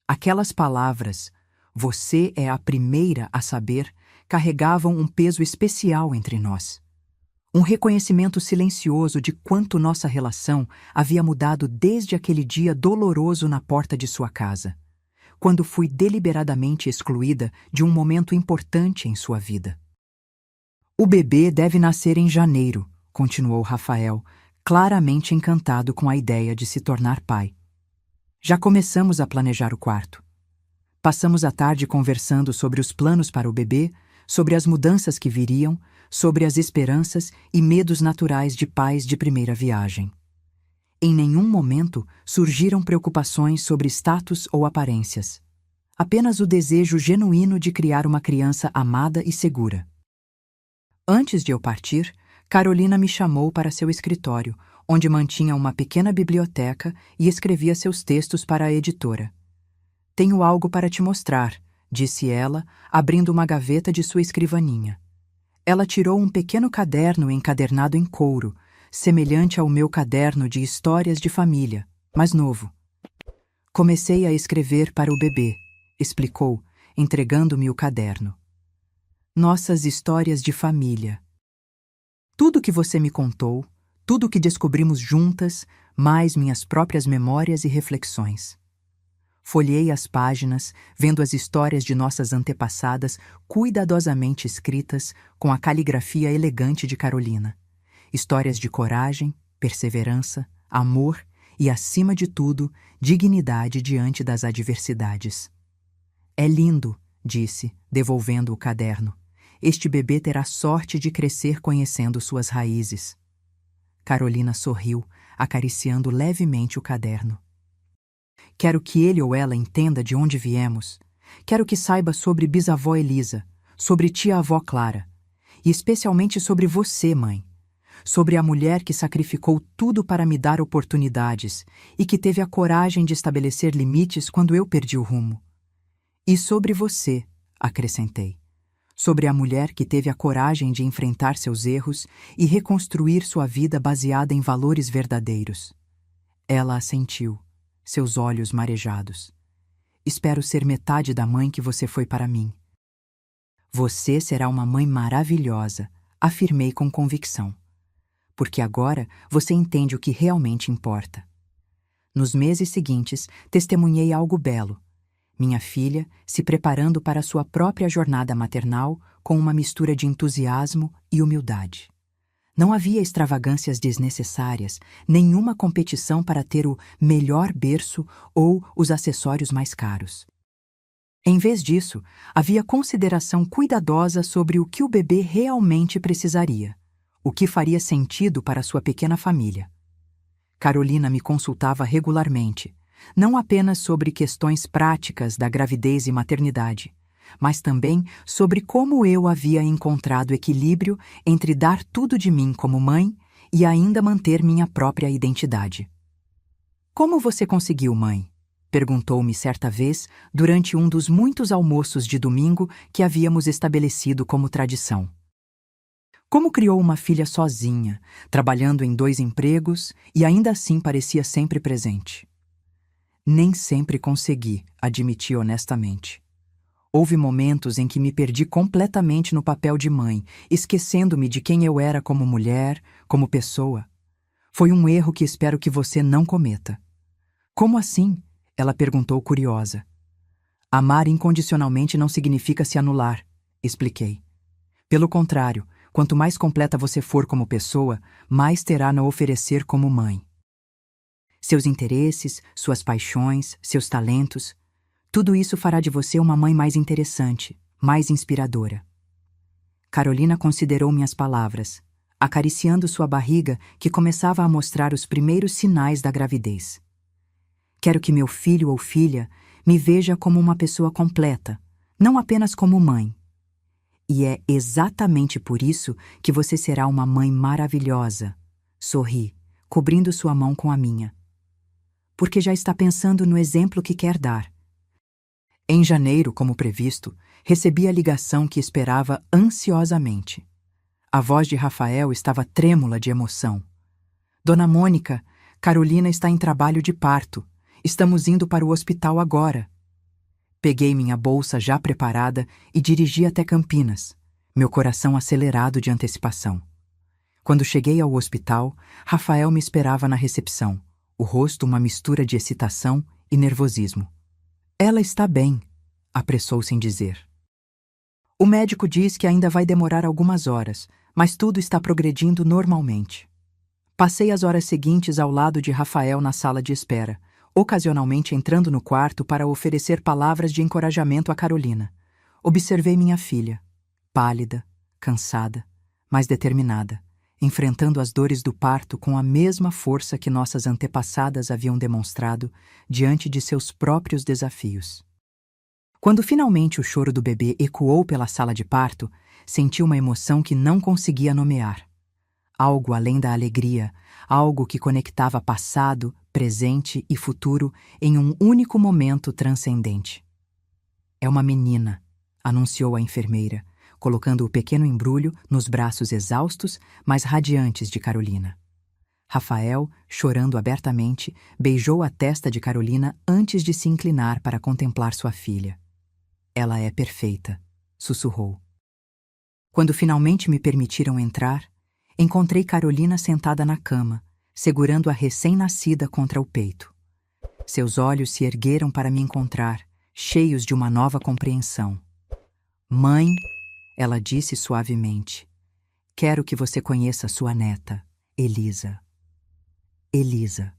Aquelas palavras, você é a primeira a saber, carregavam um peso especial entre nós. Um reconhecimento silencioso de quanto nossa relação havia mudado desde aquele dia doloroso na porta de sua casa, quando fui deliberadamente excluída de um momento importante em sua vida. O bebê deve nascer em janeiro, continuou Rafael, claramente encantado com a ideia de se tornar pai. Já começamos a planejar o quarto. Passamos a tarde conversando sobre os planos para o bebê, sobre as mudanças que viriam, sobre as esperanças e medos naturais de pais de primeira viagem. Em nenhum momento surgiram preocupações sobre status ou aparências. Apenas o desejo genuíno de criar uma criança amada e segura. Antes de eu partir, Carolina me chamou para seu escritório, onde mantinha uma pequena biblioteca e escrevia seus textos para a editora. Tenho algo para te mostrar, disse ela, abrindo uma gaveta de sua escrivaninha. Ela tirou um pequeno caderno encadernado em couro, semelhante ao meu caderno de histórias de família, mas novo. Comecei a escrever para o bebê, explicou, entregando-me o caderno. Nossas histórias de família. Tudo que você me contou, tudo que descobrimos juntas, mais minhas próprias memórias e reflexões. Folhei as páginas, vendo as histórias de nossas antepassadas cuidadosamente escritas com a caligrafia elegante de Carolina. Histórias de coragem, perseverança, amor e, acima de tudo, dignidade diante das adversidades. É lindo, disse, devolvendo o caderno. Este bebê terá sorte de crescer conhecendo suas raízes. Carolina sorriu, acariciando levemente o caderno. Quero que ele ou ela entenda de onde viemos. Quero que saiba sobre bisavó Elisa, sobre tia-avó Clara, e especialmente sobre você, mãe. Sobre a mulher que sacrificou tudo para me dar oportunidades e que teve a coragem de estabelecer limites quando eu perdi o rumo. E sobre você, acrescentei. Sobre a mulher que teve a coragem de enfrentar seus erros e reconstruir sua vida baseada em valores verdadeiros. Ela assentiu, seus olhos marejados. Espero ser metade da mãe que você foi para mim. Você será uma mãe maravilhosa, afirmei com convicção. Porque agora você entende o que realmente importa. Nos meses seguintes, testemunhei algo belo. Minha filha se preparando para sua própria jornada maternal com uma mistura de entusiasmo e humildade. Não havia extravagâncias desnecessárias, nenhuma competição para ter o melhor berço ou os acessórios mais caros. Em vez disso, havia consideração cuidadosa sobre o que o bebê realmente precisaria, o que faria sentido para sua pequena família. Carolina me consultava regularmente, não apenas sobre questões práticas da gravidez e maternidade, mas também sobre como eu havia encontrado equilíbrio entre dar tudo de mim como mãe e ainda manter minha própria identidade. "Como você conseguiu, mãe?" perguntou-me certa vez durante um dos muitos almoços de domingo que havíamos estabelecido como tradição. Como criou uma filha sozinha, trabalhando em 2 empregos e ainda assim parecia sempre presente? Nem sempre consegui, admiti honestamente. Houve momentos em que me perdi completamente no papel de mãe, esquecendo-me de quem eu era como mulher, como pessoa. Foi um erro que espero que você não cometa. "Como assim?" ela perguntou curiosa. "Amar incondicionalmente não significa se anular", expliquei. "Pelo contrário, quanto mais completa você for como pessoa, mais terá a oferecer como mãe. Seus interesses, suas paixões, seus talentos, tudo isso fará de você uma mãe mais interessante, mais inspiradora." Carolina considerou minhas palavras, acariciando sua barriga que começava a mostrar os primeiros sinais da gravidez. "Quero que meu filho ou filha me veja como uma pessoa completa, não apenas como mãe. E é exatamente por isso que você será uma mãe maravilhosa." Sorri, cobrindo sua mão com a minha. "Porque já está pensando no exemplo que quer dar." Em janeiro, como previsto, recebi a ligação que esperava ansiosamente. A voz de Rafael estava trêmula de emoção. "Dona Mônica, Carolina está em trabalho de parto. Estamos indo para o hospital agora." Peguei minha bolsa já preparada e dirigi até Campinas, meu coração acelerado de antecipação. Quando cheguei ao hospital, Rafael me esperava na recepção, o rosto uma mistura de excitação e nervosismo. "Ela está bem", apressou-se em dizer. "O médico diz que ainda vai demorar algumas horas, mas tudo está progredindo normalmente." Passei as horas seguintes ao lado de Rafael na sala de espera, ocasionalmente entrando no quarto para oferecer palavras de encorajamento a Carolina. Observei minha filha, pálida, cansada, mas determinada, enfrentando as dores do parto com a mesma força que nossas antepassadas haviam demonstrado diante de seus próprios desafios. Quando finalmente o choro do bebê ecoou pela sala de parto, senti uma emoção que não conseguia nomear. Algo além da alegria, algo que conectava passado, presente e futuro em um único momento transcendente. "É uma menina", anunciou a enfermeira, colocando o pequeno embrulho nos braços exaustos, mas radiantes de Carolina. Rafael, chorando abertamente, beijou a testa de Carolina antes de se inclinar para contemplar sua filha. "Ela é perfeita", sussurrou. Quando finalmente me permitiram entrar, encontrei Carolina sentada na cama, segurando a recém-nascida contra o peito. Seus olhos se ergueram para me encontrar, cheios de uma nova compreensão. "Mãe", ela disse suavemente, "quero que você conheça sua neta, Elisa." Elisa,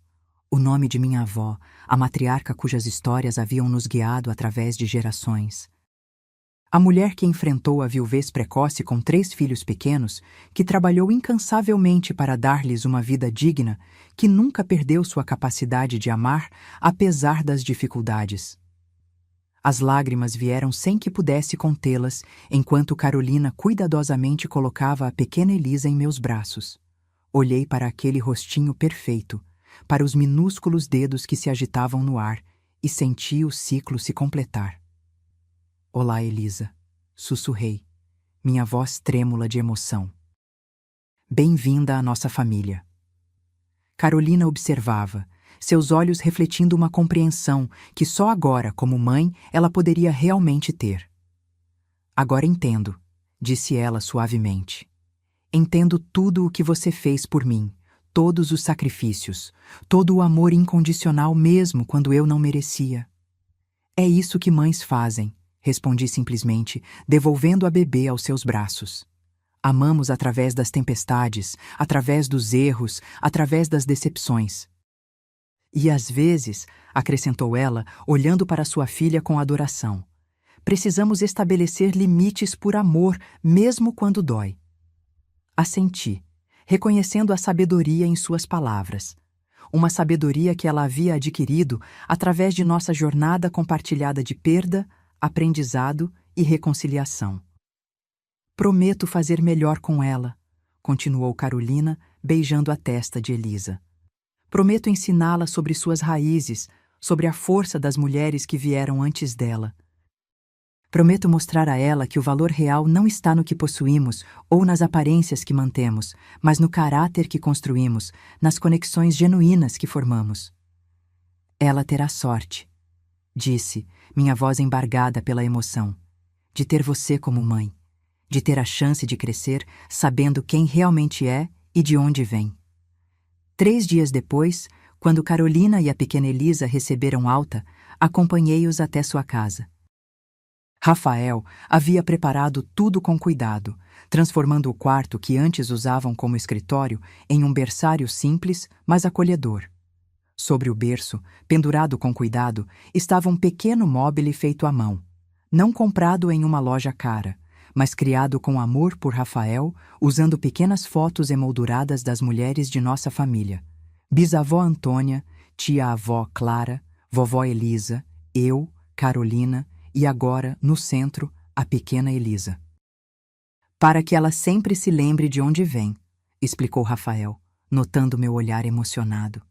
o nome de minha avó, a matriarca cujas histórias haviam nos guiado através de gerações. A mulher que enfrentou a viuvez precoce com 3 filhos pequenos, que trabalhou incansavelmente para dar-lhes uma vida digna, que nunca perdeu sua capacidade de amar, apesar das dificuldades. As lágrimas vieram sem que pudesse contê-las, enquanto Carolina cuidadosamente colocava a pequena Elisa em meus braços. Olhei para aquele rostinho perfeito, para os minúsculos dedos que se agitavam no ar, e senti o ciclo se completar. "Olá, Elisa", sussurrei, minha voz trêmula de emoção. "Bem-vinda à nossa família." Carolina observava, seus olhos refletindo uma compreensão que só agora, como mãe, ela poderia realmente ter. "Agora entendo", disse ela suavemente. "Entendo tudo o que você fez por mim, todos os sacrifícios, todo o amor incondicional mesmo quando eu não merecia." "É isso que mães fazem", respondi simplesmente, devolvendo a bebê aos seus braços. "Amamos através das tempestades, através dos erros, através das decepções." "E às vezes", acrescentou ela, olhando para sua filha com adoração, "precisamos estabelecer limites por amor, mesmo quando dói." Assenti, reconhecendo a sabedoria em suas palavras. uma sabedoria que ela havia adquirido através de nossa jornada compartilhada de perda, aprendizado e reconciliação. Prometo fazer melhor com ela, continuou Carolina, beijando a testa de Elisa. Prometo ensiná-la sobre suas raízes, sobre a força das mulheres que vieram antes dela. Prometo mostrar a ela que o valor real não está no que possuímos ou nas aparências que mantemos, mas no caráter que construímos, nas conexões genuínas que formamos. Ela terá sorte, disse, minha voz embargada pela emoção, de ter você como mãe, de ter a chance de crescer sabendo quem realmente é e de onde vem. 3 dias depois, quando Carolina e a pequena Elisa receberam alta, acompanhei-os até sua casa. Rafael havia preparado tudo com cuidado, transformando o quarto que antes usavam como escritório em um berçário simples, mas acolhedor. Sobre o berço, pendurado com cuidado, estava um pequeno móbile feito à mão, não comprado em uma loja cara, mas criado com amor por Rafael, usando pequenas fotos emolduradas das mulheres de nossa família. Bisavó Antônia, tia-avó Clara, vovó Elisa, eu, Carolina e agora, no centro, a pequena Elisa. Para que ela sempre se lembre de onde vem, explicou Rafael, notando meu olhar emocionado.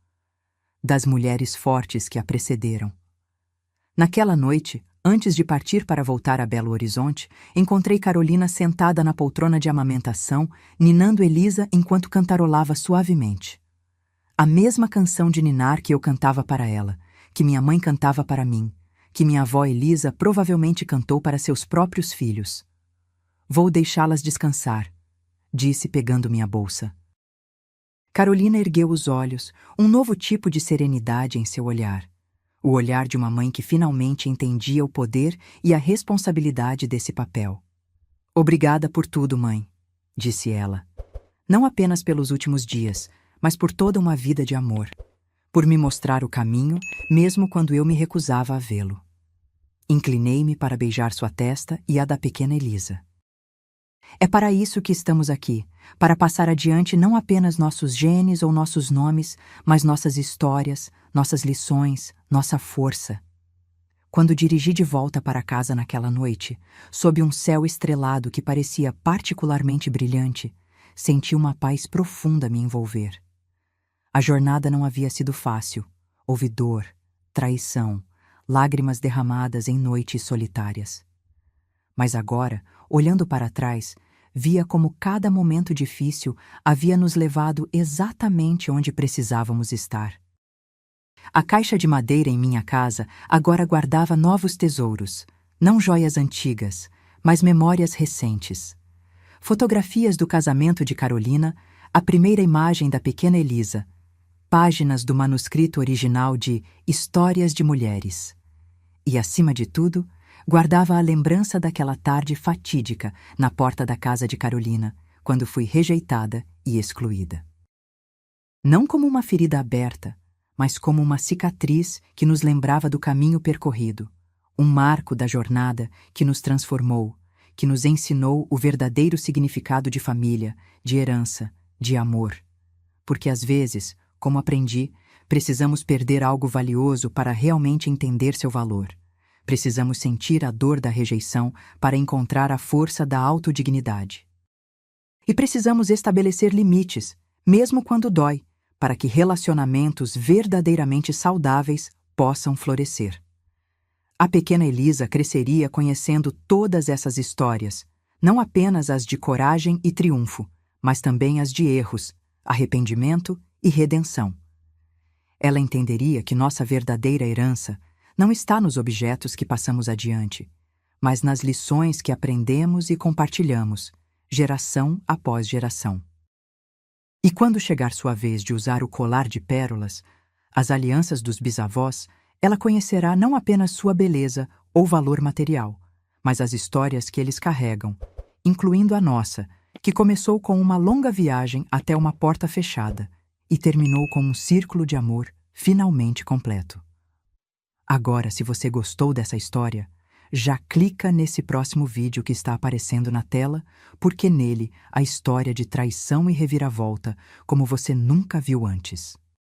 Das mulheres fortes que a precederam. Naquela noite, antes de partir para voltar a Belo Horizonte, encontrei Carolina sentada na poltrona de amamentação, ninando Elisa enquanto cantarolava suavemente. A mesma canção de ninar que eu cantava para ela, que minha mãe cantava para mim, que minha avó Elisa provavelmente cantou para seus próprios filhos. Vou deixá-las descansar, disse pegando minha bolsa. Carolina ergueu os olhos, um novo tipo de serenidade em seu olhar. O olhar de uma mãe que finalmente entendia o poder e a responsabilidade desse papel. Obrigada por tudo, mãe, disse ela. Não apenas pelos últimos dias, mas por toda uma vida de amor. Por me mostrar o caminho, mesmo quando eu me recusava a vê-lo. Inclinei-me para beijar sua testa e a da pequena Elisa. É para isso que estamos aqui, para passar adiante não apenas nossos genes ou nossos nomes, mas nossas histórias, nossas lições, nossa força. Quando dirigi de volta para casa naquela noite, sob um céu estrelado que parecia particularmente brilhante, senti uma paz profunda me envolver. A jornada não havia sido fácil. Houve dor, traição, lágrimas derramadas em noites solitárias. Mas agora, olhando para trás, via como cada momento difícil havia nos levado exatamente onde precisávamos estar. A caixa de madeira em minha casa agora guardava novos tesouros, não joias antigas, mas memórias recentes. Fotografias do casamento de Carolina, a primeira imagem da pequena Elisa, páginas do manuscrito original de Histórias de Mulheres. E, acima de tudo, guardava a lembrança daquela tarde fatídica na porta da casa de Carolina, quando fui rejeitada e excluída. Não como uma ferida aberta, mas como uma cicatriz que nos lembrava do caminho percorrido, um marco da jornada que nos transformou, que nos ensinou o verdadeiro significado de família, de herança, de amor. Porque às vezes, como aprendi, precisamos perder algo valioso para realmente entender seu valor. Precisamos sentir a dor da rejeição para encontrar a força da autodignidade. E precisamos estabelecer limites, mesmo quando dói, para que relacionamentos verdadeiramente saudáveis possam florescer. A pequena Elisa cresceria conhecendo todas essas histórias, não apenas as de coragem e triunfo, mas também as de erros, arrependimento e redenção. Ela entenderia que nossa verdadeira herança não está nos objetos que passamos adiante, mas nas lições que aprendemos e compartilhamos, geração após geração. E quando chegar sua vez de usar o colar de pérolas, as alianças dos bisavós, ela conhecerá não apenas sua beleza ou valor material, mas as histórias que eles carregam, incluindo a nossa, que começou com uma longa viagem até uma porta fechada e terminou com um círculo de amor finalmente completo. Agora, se você gostou dessa história, já clica nesse próximo vídeo que está aparecendo na tela, porque nele a história de traição e reviravolta como você nunca viu antes.